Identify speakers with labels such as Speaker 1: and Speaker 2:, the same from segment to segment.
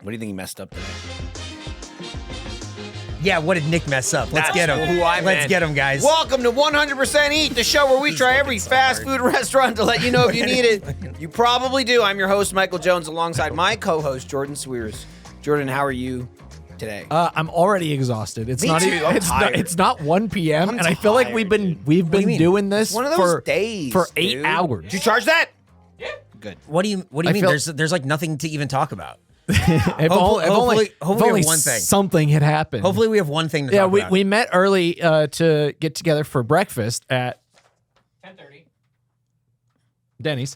Speaker 1: What do you think he messed up today?
Speaker 2: Yeah, what did Nick mess up? Let's get him.
Speaker 1: Let's
Speaker 2: Let's get him, guys.
Speaker 1: Welcome to 100% Eat, the show where we try every fast food restaurant to let you know if you need it. You probably do. I'm your host, Michael Jones, alongside my co-host, Jordan Swears. Jordan, how are you today?
Speaker 3: I'm already exhausted. It's
Speaker 1: Me
Speaker 3: not
Speaker 1: too.
Speaker 3: even,
Speaker 1: I'm
Speaker 3: it's
Speaker 1: tired.
Speaker 3: Not, it's not 1 p.m.
Speaker 1: I'm
Speaker 3: and I feel like we've been
Speaker 1: tired,
Speaker 3: doing this
Speaker 1: One of those
Speaker 3: for
Speaker 1: days
Speaker 3: for 8
Speaker 1: dude.
Speaker 3: hours.
Speaker 1: Did you charge that? Yeah. Good.
Speaker 2: What do you mean?
Speaker 3: feel-
Speaker 2: There's like nothing to even talk about.
Speaker 3: If
Speaker 2: Hopefully
Speaker 3: only
Speaker 2: we have one thing.
Speaker 3: something had happened.
Speaker 2: Hopefully we have one thing to
Speaker 3: Yeah,
Speaker 2: talk about.
Speaker 3: we met early to get together for breakfast at
Speaker 4: 10:30.
Speaker 3: Denny's.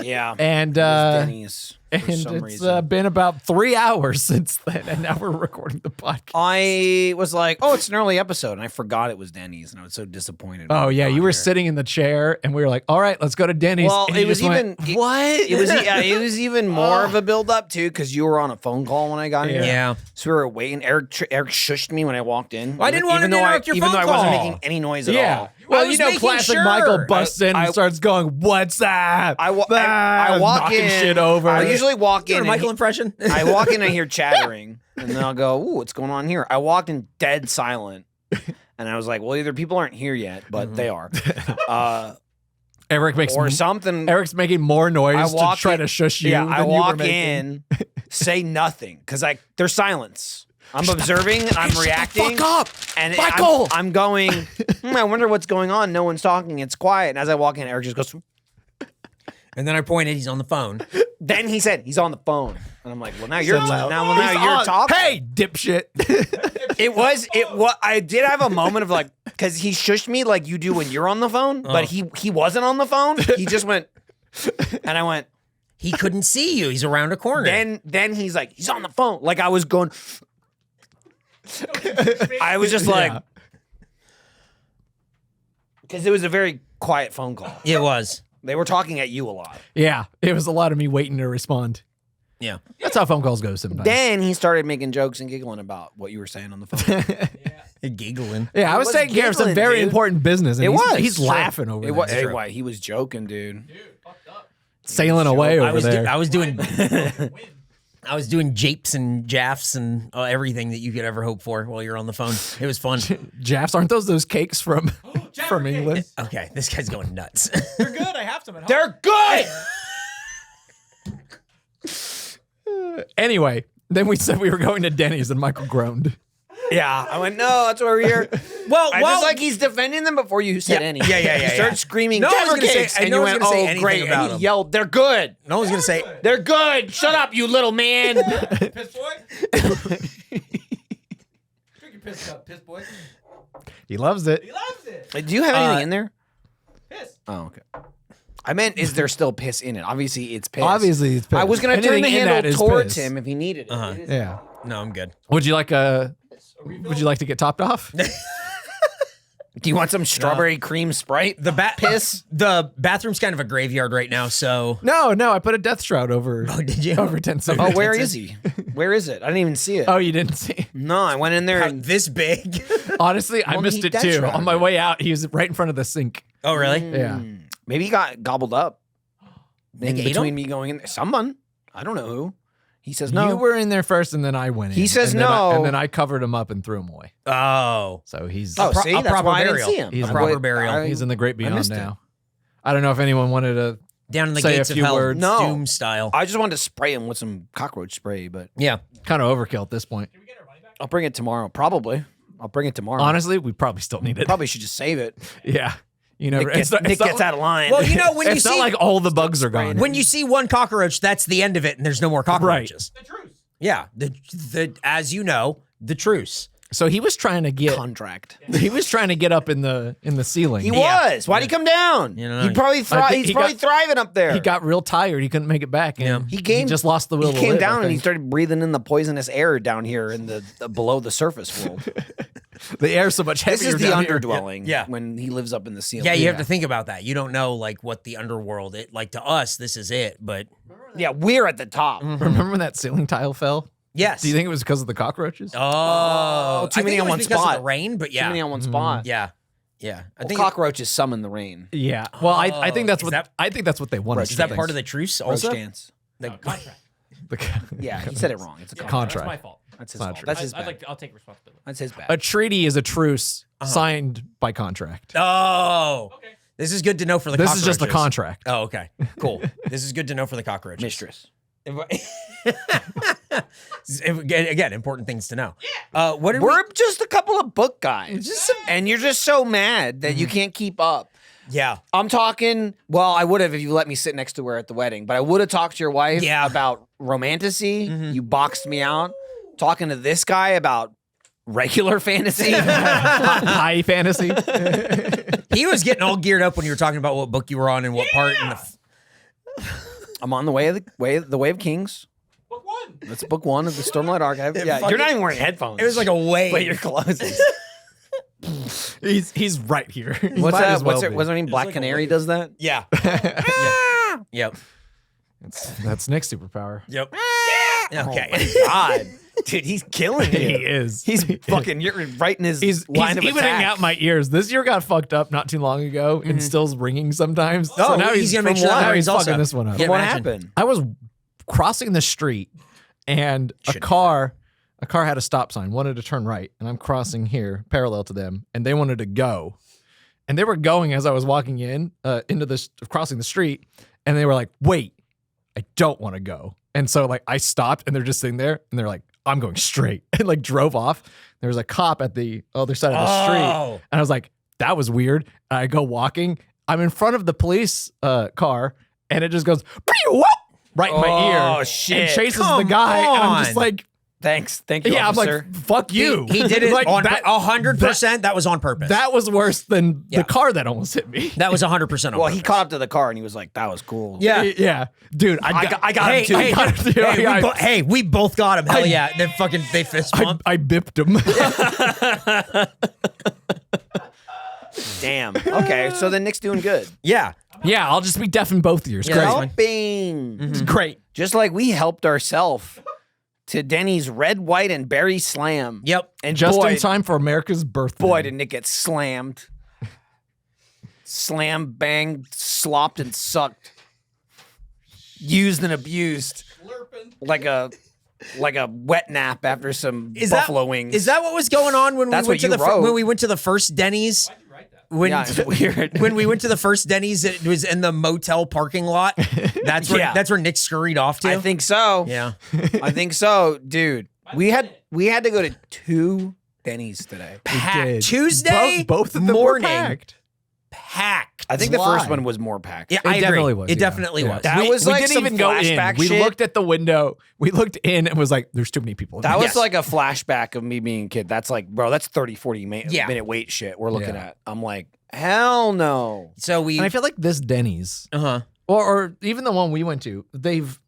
Speaker 1: Yeah.
Speaker 3: And
Speaker 1: It was Denny's for some
Speaker 3: it's
Speaker 1: reason.
Speaker 3: been about 3 hours since then, and now we're recording the podcast.
Speaker 1: I was like, oh, it's an early episode, and I forgot it was Denny's, and I was so disappointed. when
Speaker 3: Oh
Speaker 1: we
Speaker 3: yeah,
Speaker 1: got
Speaker 3: you were
Speaker 1: here.
Speaker 3: sitting in the chair, and we were like, "All right, let's go to Denny's."
Speaker 1: Well,
Speaker 3: and
Speaker 1: it
Speaker 3: you
Speaker 1: was
Speaker 3: just went,
Speaker 1: even
Speaker 3: what?
Speaker 1: It was even more of a build up too, because you were on a phone call when I got here.
Speaker 2: Yeah.
Speaker 1: So we were waiting. Eric shushed me when I walked in.
Speaker 2: Well, I didn't want to interrupt your
Speaker 1: even
Speaker 2: phone
Speaker 1: though I wasn't
Speaker 2: call.
Speaker 1: making any noise at
Speaker 3: Yeah.
Speaker 1: all.
Speaker 3: Well,
Speaker 2: I
Speaker 3: you
Speaker 2: was
Speaker 3: know,
Speaker 2: making
Speaker 3: classic
Speaker 2: sure.
Speaker 3: Michael busts in
Speaker 1: I-
Speaker 3: and starts going, "What's that?"
Speaker 1: I walk
Speaker 3: knocking
Speaker 1: in.
Speaker 3: shit over.
Speaker 1: I usually walk
Speaker 2: You
Speaker 1: in.
Speaker 2: got a
Speaker 1: and
Speaker 2: Michael impression?
Speaker 1: I walk in, I hear chattering, and then I'll go, "Ooh, what's going on here?" I walked in dead silent, and I was like, "Well, either people aren't here yet, but they are,
Speaker 3: Eric makes
Speaker 1: or something."
Speaker 3: Eric's making more noise
Speaker 1: I
Speaker 3: to
Speaker 1: walk
Speaker 3: try
Speaker 1: in-
Speaker 3: to shush you.
Speaker 1: Yeah,
Speaker 3: than
Speaker 1: I
Speaker 3: you were
Speaker 1: walk
Speaker 3: making.
Speaker 1: in, say nothing, because there's silence. I'm observing, and I'm reacting.
Speaker 3: Fuck up,
Speaker 1: And
Speaker 3: Michael!
Speaker 1: I'm going, I wonder what's going on. No one's talking. It's quiet. And as I walk in, Eric just goes,
Speaker 2: And then I pointed, he's on the phone.
Speaker 1: then he said, he's on the phone. And I'm like, well, now you're,
Speaker 3: He's
Speaker 1: you're
Speaker 3: on.
Speaker 1: talking.
Speaker 3: Hey, dipshit!
Speaker 1: It was, I did have a moment of like, because he shushed me like you do when you're on the phone, but he wasn't on the phone. He just went, and I went,
Speaker 2: He couldn't see you. He's around a corner.
Speaker 1: then he's like, he's on the phone. Like I was going, I was just like,
Speaker 3: Yeah.
Speaker 1: because it was a very quiet phone call.
Speaker 2: It was.
Speaker 1: They were talking at you a lot.
Speaker 3: Yeah, it was a lot of me waiting to respond.
Speaker 2: Yeah.
Speaker 3: That's how phone calls go sometimes.
Speaker 1: Then he started making jokes and giggling about what you were saying on the phone.
Speaker 2: Giggling.
Speaker 3: Yeah, I was
Speaker 1: was
Speaker 3: taking care of some
Speaker 1: giggling,
Speaker 3: very
Speaker 1: dude.
Speaker 3: important business. And
Speaker 1: It
Speaker 3: he's,
Speaker 1: was.
Speaker 3: He's
Speaker 1: Sure.
Speaker 3: laughing over
Speaker 1: It
Speaker 3: there.
Speaker 1: was. Hey,
Speaker 2: True.
Speaker 1: why? He was joking, dude.
Speaker 3: Sailing away
Speaker 2: I
Speaker 3: over
Speaker 2: was,
Speaker 3: there.
Speaker 2: I was doing I was doing japes and jaffs and everything that you could ever hope for while you're on the phone. It was fun.
Speaker 3: Jaffs, aren't those cakes from from England?
Speaker 2: Okay, this guy's going nuts.
Speaker 4: They're good. I have some at home.
Speaker 1: They're good.
Speaker 3: Anyway, then we said we were going to Denny's, and Michael groaned.
Speaker 1: Yeah, I went, no, that's why we're here.
Speaker 2: Well,
Speaker 1: I just like he's defending them before you said anything.
Speaker 2: Yeah.
Speaker 1: You start screaming,
Speaker 2: No one's
Speaker 1: Jaffa
Speaker 2: gonna say-
Speaker 1: cakes,
Speaker 2: and
Speaker 1: and
Speaker 2: no
Speaker 1: you
Speaker 2: one's
Speaker 1: went,
Speaker 2: gonna say
Speaker 1: oh,
Speaker 2: anything
Speaker 1: great.
Speaker 2: about
Speaker 1: And
Speaker 2: them.
Speaker 1: he yelled, they're good.
Speaker 2: No one's gonna say.
Speaker 1: They're good. Shut up, you little man.
Speaker 4: Piss boy. Drink your piss cup, piss boy.
Speaker 3: He loves it.
Speaker 4: He loves it.
Speaker 1: Do you have anything in there?
Speaker 4: Piss.
Speaker 1: Oh, okay. I meant, is there still piss in it? Obviously, it's piss.
Speaker 3: Obviously, it's piss.
Speaker 1: I was going to turn
Speaker 3: Anything
Speaker 1: the
Speaker 3: in that
Speaker 1: handle
Speaker 3: is
Speaker 1: towards
Speaker 3: piss.
Speaker 1: him if he needed it.
Speaker 3: Yeah.
Speaker 2: No, I'm good.
Speaker 3: Would you like Would you like to get topped off?
Speaker 1: Do you want some strawberry cream Sprite?
Speaker 2: Piss. The bathroom's kind of a graveyard right now, so.
Speaker 3: No. I put a death shroud over.
Speaker 2: Oh, did you?
Speaker 3: Over 10 seconds.
Speaker 1: Oh, where is he? Where is it? I didn't even see it.
Speaker 3: Oh, you didn't see?
Speaker 1: No, I went in there and
Speaker 2: This big?
Speaker 3: Honestly, I
Speaker 1: Well,
Speaker 3: missed
Speaker 1: he
Speaker 3: it
Speaker 1: death
Speaker 3: too.
Speaker 1: shrouded
Speaker 3: On my
Speaker 1: it.
Speaker 3: way out, he was right in front of the sink.
Speaker 2: Oh, really?
Speaker 3: Yeah.
Speaker 1: maybe he got gobbled up. In
Speaker 2: ate
Speaker 1: between
Speaker 2: him?
Speaker 1: me going in there. Someone. I don't know who. He says no.
Speaker 3: You were in there first, and then I went in.
Speaker 1: He says
Speaker 3: and then
Speaker 1: no.
Speaker 3: and then I covered him up and threw him away.
Speaker 2: Oh.
Speaker 3: So he's
Speaker 1: Oh, see,
Speaker 2: a
Speaker 1: that's
Speaker 2: proper
Speaker 1: why I didn't
Speaker 2: burial.
Speaker 1: see him.
Speaker 3: He's
Speaker 1: I
Speaker 3: a proper
Speaker 1: would-
Speaker 2: burial.
Speaker 1: I-
Speaker 3: he's in the great
Speaker 1: I
Speaker 3: beyond
Speaker 1: missed it.
Speaker 3: now. I don't know if anyone wanted to.
Speaker 2: Down in the
Speaker 3: Say a
Speaker 2: gates of
Speaker 3: few
Speaker 2: hell.
Speaker 3: words.
Speaker 1: No.
Speaker 2: Doom style.
Speaker 1: I just wanted to spray him with some cockroach spray, but
Speaker 2: Yeah.
Speaker 3: Kind of overkill at this point.
Speaker 4: Can we get our money back?
Speaker 1: I'll bring it tomorrow. Probably. I'll bring it tomorrow.
Speaker 3: Honestly, we probably still need it.
Speaker 1: Probably should just save it.
Speaker 3: Yeah. You know,
Speaker 1: Nick gets, Nick gets out of line.
Speaker 2: Well, you know, when you
Speaker 3: It's not
Speaker 2: see
Speaker 3: like all the bugs are gone.
Speaker 2: when you see one cockroach, that's the end of it, and there's no more cockroaches.
Speaker 4: The truce.
Speaker 2: Yeah. The as you know, the truce.
Speaker 3: So he was trying to get
Speaker 1: Contract.
Speaker 3: he was trying to get up in the ceiling.
Speaker 1: He was. Why'd he come down?
Speaker 2: You know,
Speaker 1: He'd probably
Speaker 3: I think
Speaker 1: he's
Speaker 3: he
Speaker 1: probably
Speaker 3: got-
Speaker 1: thriving up there.
Speaker 3: He got real tired. He couldn't make it back. And
Speaker 2: Yeah.
Speaker 1: He
Speaker 3: just lost the will
Speaker 1: He
Speaker 3: to
Speaker 1: came
Speaker 3: live, I
Speaker 1: down and he
Speaker 3: think.
Speaker 1: started breathing in the poisonous air down here in the below the surface world.
Speaker 3: The air's so much heavier.
Speaker 1: This is the
Speaker 3: down here.
Speaker 1: underdwelling.
Speaker 2: Yeah.
Speaker 1: When he lives up in the ceiling.
Speaker 2: Yeah, you have to think about that. You don't know like what the underworld like to us, this is it, but
Speaker 1: Yeah, we're at the top.
Speaker 3: Remember when that ceiling tile fell?
Speaker 2: yes.
Speaker 3: Do you think it was because of the cockroaches?
Speaker 2: Oh,
Speaker 1: too
Speaker 2: I
Speaker 1: many
Speaker 2: think it
Speaker 1: on
Speaker 2: was
Speaker 1: one
Speaker 2: because
Speaker 1: spot.
Speaker 2: of the rain, but yeah.
Speaker 1: Too many on one spot.
Speaker 2: Yeah. Yeah. I
Speaker 1: Well,
Speaker 2: think
Speaker 1: cockroaches summon the rain.
Speaker 3: Yeah. Well, I think that's
Speaker 2: is
Speaker 3: what
Speaker 2: that-
Speaker 3: I think that's what they wanted.
Speaker 2: is that part of the truce
Speaker 1: Roach
Speaker 2: also?
Speaker 1: dance.
Speaker 2: The-
Speaker 4: Contract.
Speaker 1: Yeah, he said it wrong. It's a
Speaker 4: Yeah,
Speaker 1: contract.
Speaker 4: That's my
Speaker 3: Contract.
Speaker 4: fault.
Speaker 1: That's his
Speaker 3: not
Speaker 1: fault.
Speaker 3: true.
Speaker 1: That's his bad.
Speaker 4: I'll take responsibility.
Speaker 1: That's his bad.
Speaker 3: A treaty is a truce signed by contract.
Speaker 2: Oh.
Speaker 4: Okay.
Speaker 2: This is good to know for the
Speaker 3: This
Speaker 2: cockroaches.
Speaker 3: is just the contract.
Speaker 2: Oh, okay. Cool. This is good to know for the cockroaches.
Speaker 1: Mistress.
Speaker 2: Again, important things to know. What did
Speaker 1: We're just a couple of book guys. And you're just so mad that you can't keep up.
Speaker 2: Yeah.
Speaker 1: I'm talking, well, I would have if you let me sit next to her at the wedding, but I would have talked to your wife about romantasy. You boxed me out. Talking to this guy about regular fantasy.
Speaker 3: High fantasy.
Speaker 2: He was getting all geared up when you were talking about what book you were on and what part. And
Speaker 1: I'm on the way of Kings.
Speaker 4: Book 1.
Speaker 1: That's book 1 of the Stormlight Archive. Yeah,
Speaker 2: fucking-
Speaker 1: you're not even wearing headphones.
Speaker 2: it was like a wave.
Speaker 1: But your clothes.
Speaker 3: He's right here.
Speaker 1: What's
Speaker 3: Might
Speaker 1: that?
Speaker 3: as well
Speaker 1: What's it?
Speaker 3: be.
Speaker 1: What's her name? Black
Speaker 2: like a
Speaker 1: Canary
Speaker 2: wave.
Speaker 1: does that.
Speaker 2: Yeah. Yep.
Speaker 3: That's Nick's superpower.
Speaker 2: Yep.
Speaker 1: Oh
Speaker 2: Okay.
Speaker 1: my God, dude, he's killing
Speaker 3: He
Speaker 1: you.
Speaker 3: is.
Speaker 1: He's fucking. You're right in his
Speaker 3: He's
Speaker 1: line of
Speaker 3: evening
Speaker 1: attack.
Speaker 3: out my ears. This ear got fucked up not too long ago and still's ringing sometimes.
Speaker 2: Oh,
Speaker 3: so now
Speaker 2: he's gonna make
Speaker 3: from
Speaker 2: sure
Speaker 3: now
Speaker 2: that
Speaker 3: he's
Speaker 2: rings also.
Speaker 3: fucking this one up.
Speaker 2: Yeah.
Speaker 1: What
Speaker 2: Imagine.
Speaker 1: happened?
Speaker 3: I was crossing the street and a car had a stop sign, wanted to turn right, and I'm crossing here parallel to them, and they wanted to go. And they were going as I was walking into this crossing the street, and they were like, "Wait, I don't want to go." And so like I stopped, and they're just sitting there, and they're like, "I'm going straight," and like drove off. There was a cop at the other side of the street,
Speaker 2: Oh.
Speaker 3: and I was like, "That was weird." And I go walking. I'm in front of the police car, and it just goes "Pew, whoop," right in my ear.
Speaker 1: Oh, shit.
Speaker 3: And chases the
Speaker 2: Come
Speaker 3: guy, and I'm just
Speaker 2: on.
Speaker 3: like,
Speaker 1: Thanks. Thank you,
Speaker 3: yeah,
Speaker 1: officer.
Speaker 3: I'm like, fuck you.
Speaker 2: He did it
Speaker 3: like
Speaker 2: on
Speaker 3: that.
Speaker 2: 100%. That was on purpose.
Speaker 3: That was worse than
Speaker 2: Yeah.
Speaker 3: the car that almost hit me.
Speaker 2: That was 100% on
Speaker 1: well,
Speaker 2: purpose.
Speaker 1: he caught up to the car and he was like, "That was cool."
Speaker 2: Yeah.
Speaker 3: Yeah, dude, I got
Speaker 2: Hey,
Speaker 3: him too.
Speaker 2: hey,
Speaker 3: I got him too.
Speaker 2: hey, we both got him. Hell yeah. They fist bump.
Speaker 3: I bipped him.
Speaker 1: Damn. Okay, so then Nick's doing good.
Speaker 2: Yeah.
Speaker 3: yeah, I'll just be deaf in both ears.
Speaker 2: Yeah,
Speaker 3: Great.
Speaker 2: that's fine.
Speaker 1: Helping.
Speaker 3: It's great.
Speaker 1: Just like we helped ourselves to Denny's Red, White, and Berry Slam.
Speaker 2: Yep.
Speaker 1: And
Speaker 3: Just
Speaker 1: boy,
Speaker 3: in time for America's birthday.
Speaker 1: boy, did Nick get slammed. Slam, banged, slopped, and sucked. Used and abused.
Speaker 4: Slurping.
Speaker 1: Like a wet nap after some
Speaker 2: Is
Speaker 1: buffalo
Speaker 2: that,
Speaker 1: wings.
Speaker 2: Is that what was going on when
Speaker 1: That's
Speaker 2: we went
Speaker 1: what
Speaker 2: to
Speaker 1: you
Speaker 2: the
Speaker 1: wrote.
Speaker 2: when we went to the first Denny's?
Speaker 4: Why'd you write that?
Speaker 2: When
Speaker 1: Yeah, it's weird.
Speaker 2: when we went to the first Denny's, it was in the motel parking lot. That's where
Speaker 1: Yeah.
Speaker 2: that's where Nick scurried off to.
Speaker 1: I think so.
Speaker 2: Yeah.
Speaker 1: I think so, dude. We had to go to 2 Denny's today.
Speaker 3: did.
Speaker 2: Tuesday
Speaker 3: Both of them
Speaker 2: morning.
Speaker 3: were packed.
Speaker 2: Packed.
Speaker 1: I think the
Speaker 3: Why?
Speaker 1: first one was more packed.
Speaker 2: Yeah,
Speaker 3: It
Speaker 2: I agree.
Speaker 3: definitely was.
Speaker 2: It
Speaker 3: yeah.
Speaker 2: definitely
Speaker 3: Yeah.
Speaker 2: was.
Speaker 1: That
Speaker 3: we,
Speaker 1: was
Speaker 3: we
Speaker 1: like
Speaker 3: didn't
Speaker 1: some
Speaker 3: even go in.
Speaker 1: flashback
Speaker 3: We
Speaker 1: shit.
Speaker 3: looked at the window. We looked in and was like, "There's too many people." in
Speaker 1: That
Speaker 3: here."
Speaker 1: was like a flashback of me being a kid. That's like, bro, that's 30, 40 minute wait shit we're looking
Speaker 3: Yeah.
Speaker 1: at. I'm like, hell no.
Speaker 2: So we
Speaker 3: And I feel like this Denny's,
Speaker 2: uh-huh.
Speaker 3: or even the one we went to, they've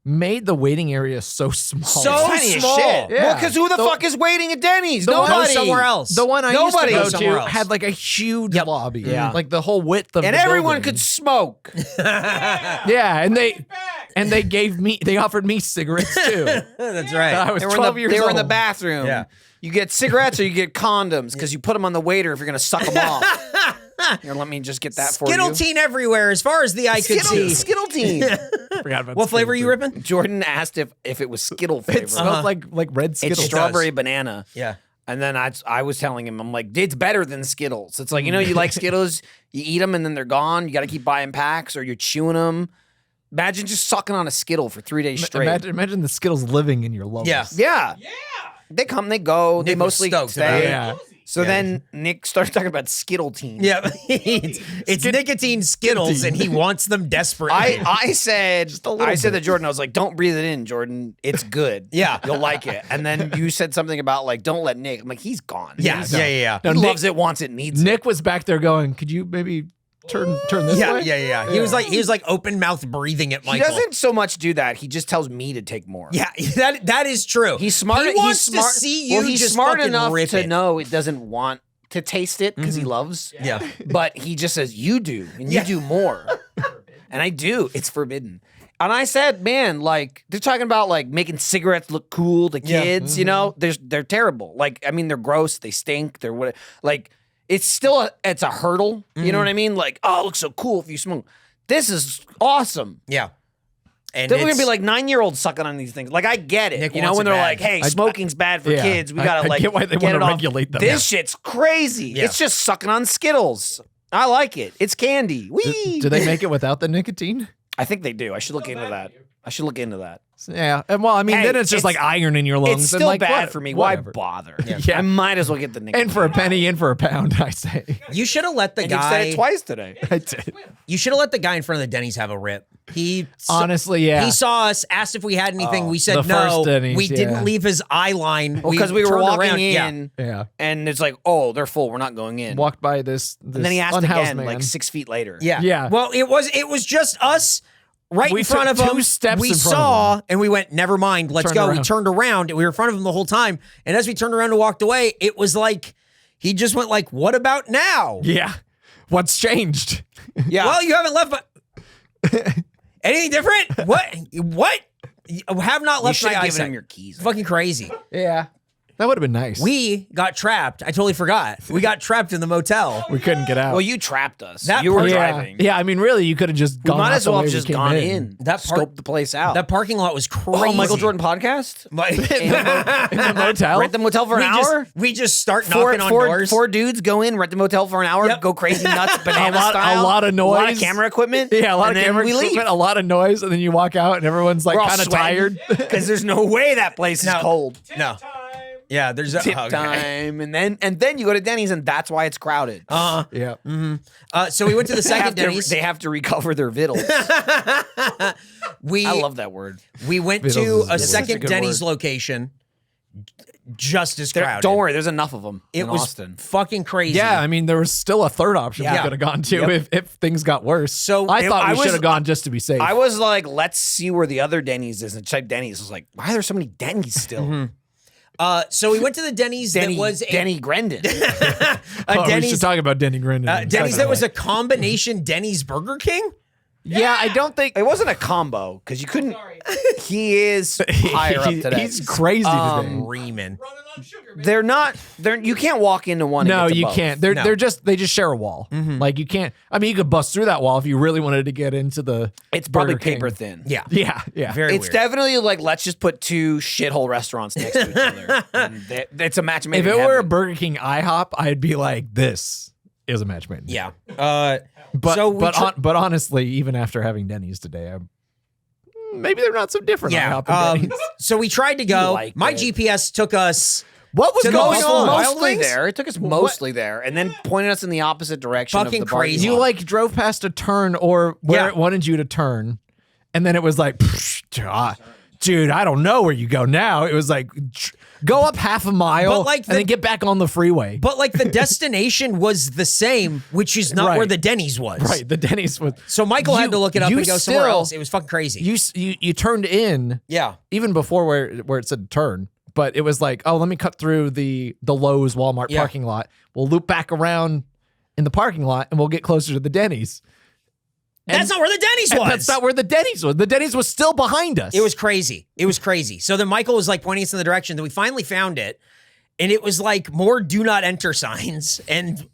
Speaker 3: made the waiting area so small.
Speaker 2: So
Speaker 1: Tiny as
Speaker 2: small.
Speaker 1: shit.
Speaker 3: Yeah.
Speaker 1: Well, because who the
Speaker 3: The-
Speaker 1: fuck is waiting at Denny's?
Speaker 3: the one-
Speaker 2: Go
Speaker 1: Nobody.
Speaker 2: somewhere else.
Speaker 3: The one I
Speaker 1: Nobody.
Speaker 3: used
Speaker 2: Go
Speaker 3: to
Speaker 2: somewhere
Speaker 3: go to
Speaker 2: else.
Speaker 3: had like a huge
Speaker 2: Yep.
Speaker 3: lobby.
Speaker 1: Yeah.
Speaker 3: Like the whole width of
Speaker 1: And
Speaker 3: the
Speaker 1: everyone
Speaker 3: building.
Speaker 1: could smoke.
Speaker 3: Yeah, and they offered me cigarettes too.
Speaker 2: That's right.
Speaker 3: I was
Speaker 1: They were
Speaker 3: 12
Speaker 1: in
Speaker 3: years
Speaker 1: they were in the
Speaker 3: old.
Speaker 1: bathroom.
Speaker 2: Yeah.
Speaker 1: You get cigarettes or you get condoms because you put them on the waiter if you're going to suck them off. Here, let me just get that for you.
Speaker 2: Skittletine everywhere as far as the eye could see.
Speaker 1: Skittletine.
Speaker 3: Forgot about
Speaker 2: What flavor are you
Speaker 3: Skittles.
Speaker 2: ripping?
Speaker 1: Jordan asked if it was Skittle flavor.
Speaker 3: It smelled like red Skittles.
Speaker 1: It's strawberry banana.
Speaker 2: Yeah.
Speaker 1: And then I was telling him, I'm like, it's better than Skittles. It's like, you know, you like Skittles, you eat them and then they're gone. You got to keep buying packs or you're chewing them. Imagine just sucking on a Skittle for 3 days straight.
Speaker 3: Imagine the Skittles living in your lungs.
Speaker 2: Yeah.
Speaker 1: Yeah.
Speaker 4: Yeah.
Speaker 1: They come, they go. They
Speaker 2: Nick was
Speaker 1: mostly
Speaker 2: stoked
Speaker 1: stay.
Speaker 2: about it.
Speaker 3: Yeah.
Speaker 1: So then Nick started talking about Skittletine.
Speaker 2: Yeah. it's nicotine Skittles and he wants them desperately.
Speaker 1: I said
Speaker 3: little
Speaker 1: to Jordan, I was like, don't breathe it in, Jordan. It's good.
Speaker 2: Yeah.
Speaker 1: You'll like it. And then you said something about like, don't let Nick. I'm like, he's gone.
Speaker 2: yeah,
Speaker 1: He's
Speaker 2: yeah.
Speaker 1: He
Speaker 3: No, Nick-
Speaker 1: loves it, wants it, needs it.
Speaker 3: Nick was back there going, "Could you maybe turn this
Speaker 2: Yeah,
Speaker 3: way?"
Speaker 2: yeah. He was like open mouth breathing at
Speaker 1: He
Speaker 2: Michael.
Speaker 1: doesn't so much do that. He just tells me to take more.
Speaker 2: Yeah, that is true.
Speaker 1: He's smart.
Speaker 2: He wants
Speaker 1: he's smart.
Speaker 2: to see you
Speaker 1: Well, he's
Speaker 2: just
Speaker 1: smart
Speaker 2: fucking
Speaker 1: enough
Speaker 2: rip
Speaker 1: to
Speaker 2: it.
Speaker 1: know it doesn't want to taste it because he loves.
Speaker 2: Yeah.
Speaker 1: But he just says, you do, and you do more. And I do. It's forbidden. And I said, man, like, they're talking about, like, making cigarettes look cool to
Speaker 2: Yeah.
Speaker 1: kids, you know? They're terrible. Like, I mean, they're gross. They stink. They're what? Like, it's still it's a hurdle. You know what I mean? Like, oh, it looks so cool if you smoke. This is awesome.
Speaker 2: Yeah. And
Speaker 1: Then we're gonna
Speaker 2: it's-
Speaker 1: be like 9-year-olds sucking on these things. Like I get it,
Speaker 2: Nick
Speaker 1: you know,
Speaker 2: wants
Speaker 1: when
Speaker 2: it
Speaker 1: they're
Speaker 2: bad.
Speaker 1: like, "Hey, smoking's bad for
Speaker 3: yeah.
Speaker 1: kids. We gotta
Speaker 3: I
Speaker 1: like
Speaker 3: get why they
Speaker 1: get
Speaker 3: wanna
Speaker 1: it off."
Speaker 3: regulate them.
Speaker 1: This shit's crazy.
Speaker 2: Yeah.
Speaker 1: It's just sucking on Skittles. I like it. It's candy. Wee.
Speaker 3: Do they make it without the nicotine?
Speaker 1: I think they do. I should look into that. I should look into that.
Speaker 3: Yeah. And well, I mean,
Speaker 1: Hey,
Speaker 3: then it's just like iron in your lungs.
Speaker 1: It's
Speaker 3: and
Speaker 1: still
Speaker 3: like,
Speaker 1: bad
Speaker 3: what-
Speaker 1: for me.
Speaker 3: whatever.
Speaker 1: Why bother?
Speaker 3: Yeah.
Speaker 1: I might as well get the nicotine.
Speaker 3: And for a penny, in for a pound, I say.
Speaker 2: You should have let the
Speaker 1: And you've said it
Speaker 2: guy.
Speaker 1: twice today.
Speaker 3: I did.
Speaker 2: You should have let the guy in front of the Denny's have a rip. He
Speaker 3: Honestly, yeah.
Speaker 2: He saw us, asked if we had anything. We
Speaker 3: the
Speaker 2: said
Speaker 3: first
Speaker 2: no.
Speaker 3: Denny's,
Speaker 2: We
Speaker 3: yeah.
Speaker 2: didn't leave his eye line.
Speaker 1: Because we were
Speaker 2: turned
Speaker 1: walking
Speaker 2: around.
Speaker 1: in,
Speaker 3: Yeah.
Speaker 1: and it's like, oh, they're full. We're not going in.
Speaker 3: Walked by this
Speaker 1: and then he asked
Speaker 3: unhoused
Speaker 1: again,
Speaker 3: man.
Speaker 1: like 6 feet later.
Speaker 2: Yeah.
Speaker 3: Yeah.
Speaker 2: Well, it was just us right
Speaker 3: We
Speaker 2: in front
Speaker 3: took
Speaker 2: of him.
Speaker 3: 2 steps
Speaker 2: we
Speaker 3: in front of
Speaker 2: saw
Speaker 3: him.
Speaker 2: and we went, never mind, let's
Speaker 3: Turned
Speaker 2: go. We
Speaker 3: around.
Speaker 2: turned around and we were in front of him the whole time. And as we turned around and walked away, it was like he just went like, what about now?
Speaker 3: Yeah. What's changed?
Speaker 1: Yeah.
Speaker 2: Well, you haven't left but anything different? What? You have not
Speaker 1: you
Speaker 2: left
Speaker 1: should
Speaker 2: my
Speaker 1: have given
Speaker 2: eyesight.
Speaker 1: him your keys.
Speaker 2: Fucking crazy.
Speaker 3: Yeah. That would have been nice.
Speaker 2: We got trapped. I totally forgot. We got trapped in the motel.
Speaker 3: We couldn't get out.
Speaker 1: Well, you trapped us.
Speaker 2: That
Speaker 1: you were
Speaker 2: part-
Speaker 1: driving.
Speaker 3: Yeah, I mean, really, you could have just
Speaker 1: We
Speaker 3: gone
Speaker 1: might
Speaker 3: out
Speaker 1: as
Speaker 3: the
Speaker 1: well
Speaker 3: way
Speaker 1: have
Speaker 3: we
Speaker 1: just
Speaker 3: came
Speaker 1: gone
Speaker 3: in.
Speaker 1: in.
Speaker 2: That part-
Speaker 1: Scope the place out.
Speaker 2: That parking lot was crazy.
Speaker 1: oh, Michael Jordan podcast?
Speaker 3: In the motel?
Speaker 1: Rent the motel for an hour?
Speaker 2: We just start knocking on doors.
Speaker 1: Four dudes go in, rent the motel for an hour,
Speaker 2: Yep.
Speaker 1: go crazy nuts, banana style.
Speaker 3: a lot of
Speaker 1: a lot of
Speaker 3: noise.
Speaker 1: camera equipment.
Speaker 3: Yeah, a lot
Speaker 1: and
Speaker 3: of
Speaker 1: then
Speaker 3: camera
Speaker 1: we leave.
Speaker 3: equipment, a lot of noise, and then you walk out and everyone's like
Speaker 1: We're all
Speaker 3: kind of tired.
Speaker 1: because there's no way that place is cold.
Speaker 2: No.
Speaker 4: Time.
Speaker 2: Yeah, there's a
Speaker 1: Tip
Speaker 2: okay.
Speaker 1: time, and then you go to Denny's, and that's why it's crowded.
Speaker 3: Yeah.
Speaker 2: So we went to the
Speaker 1: They
Speaker 2: second
Speaker 1: have to-
Speaker 2: Denny's.
Speaker 1: they have to recover their vittles.
Speaker 2: we
Speaker 1: I love that word.
Speaker 2: we went
Speaker 3: Vittles
Speaker 2: to
Speaker 3: is
Speaker 2: a
Speaker 3: good.
Speaker 1: Such a
Speaker 2: second
Speaker 1: good
Speaker 2: Denny's
Speaker 1: word.
Speaker 2: location, just as crowded.
Speaker 1: Don't worry, there's enough of them
Speaker 2: It
Speaker 1: in
Speaker 2: was
Speaker 1: Austin.
Speaker 2: fucking crazy.
Speaker 3: Yeah, I mean, there was still a third option we
Speaker 2: Yeah.
Speaker 3: could have gone to
Speaker 1: Yep.
Speaker 3: if things got worse.
Speaker 2: So
Speaker 3: I thought
Speaker 1: I
Speaker 3: we
Speaker 1: was-
Speaker 3: should have gone just to be safe.
Speaker 1: I was like, let's see where the other Denny's is, and check Denny's. I was like, why are there so many Denny's still?
Speaker 2: So we went to the Denny's
Speaker 1: Denny,
Speaker 2: that was a
Speaker 1: Denny Grendon.
Speaker 2: a
Speaker 3: we
Speaker 2: Denny's
Speaker 3: should talk about Denny Grendon.
Speaker 2: Denny's that was a combination Denny's Burger King.
Speaker 3: Yeah, I don't think
Speaker 1: It wasn't a combo because you couldn't.
Speaker 4: Sorry.
Speaker 1: He is higher up today.
Speaker 3: He's crazy today.
Speaker 2: Reeman.
Speaker 4: Running on sugar, man.
Speaker 1: They're not. They're. You can't walk into one.
Speaker 3: No,
Speaker 1: and get to
Speaker 3: you
Speaker 1: both.
Speaker 3: can't. They're
Speaker 2: No.
Speaker 3: they just share a wall. Like you can't. I mean, you could bust through that wall if you really wanted to get into the.
Speaker 1: It's probably
Speaker 3: Burger King.
Speaker 1: paper thin.
Speaker 2: Yeah.
Speaker 3: Yeah.
Speaker 2: Very
Speaker 1: It's
Speaker 2: weird.
Speaker 1: definitely like let's just put two shithole restaurants next to each other. And it's a match made
Speaker 3: If
Speaker 1: in
Speaker 3: it were a
Speaker 1: heaven.
Speaker 3: Burger King IHOP, I'd be like, this is a match made. in
Speaker 2: Yeah.
Speaker 3: But
Speaker 2: so we
Speaker 3: but honestly, even after having Denny's today, maybe they're not so different.
Speaker 2: yeah.
Speaker 3: IHOP and Denny's.
Speaker 2: So we tried to go.
Speaker 1: like
Speaker 2: My
Speaker 1: it.
Speaker 2: GPS took us.
Speaker 3: What was
Speaker 2: To the
Speaker 3: going
Speaker 2: Buffalo
Speaker 3: on?
Speaker 2: Wild
Speaker 1: mostly
Speaker 2: Wings?
Speaker 1: there. It took us mostly there, and then pointed us in the opposite direction.
Speaker 2: Fucking
Speaker 1: of the parking
Speaker 2: crazy.
Speaker 3: You
Speaker 1: lot.
Speaker 3: like drove past a turn or where
Speaker 2: Yeah.
Speaker 3: it wanted you to turn, and then it was like, dude, I don't know where you go now. It was like, go up half a mile,
Speaker 2: But like
Speaker 3: and then
Speaker 2: the-
Speaker 3: get back on the freeway.
Speaker 2: But like the destination was the same, which is not
Speaker 3: Right.
Speaker 2: where the Denny's was.
Speaker 3: Right, the Denny's was.
Speaker 2: So Michael had
Speaker 3: You-
Speaker 2: to look it up
Speaker 3: you
Speaker 2: and go somewhere
Speaker 3: still-
Speaker 2: else. It was fucking crazy.
Speaker 3: You turned in
Speaker 2: yeah.
Speaker 3: even before where it said turn, but it was like, oh, let me cut through the Lowe's Walmart
Speaker 2: Yeah.
Speaker 3: parking lot. We'll loop back around in the parking lot, and we'll get closer to the Denny's.
Speaker 2: That's not where the Denny's
Speaker 3: And
Speaker 2: was.
Speaker 3: that's not where the Denny's was. The Denny's was still behind us.
Speaker 2: It was crazy. It was crazy. So then Michael was like pointing us in the direction that we finally found it. And it was like more do not enter signs. And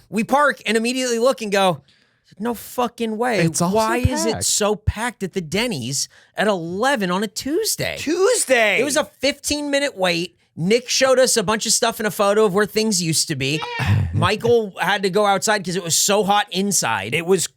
Speaker 2: we park and immediately look and go, no fucking way.
Speaker 3: It's also
Speaker 2: Why is it
Speaker 3: packed.
Speaker 2: so packed at the Denny's at 11 on a Tuesday?
Speaker 1: Tuesday.
Speaker 2: It was a 15-minute wait. Nick showed us a bunch of stuff in a photo of where things used to be. Michael had to go outside because it was so hot inside.
Speaker 1: It was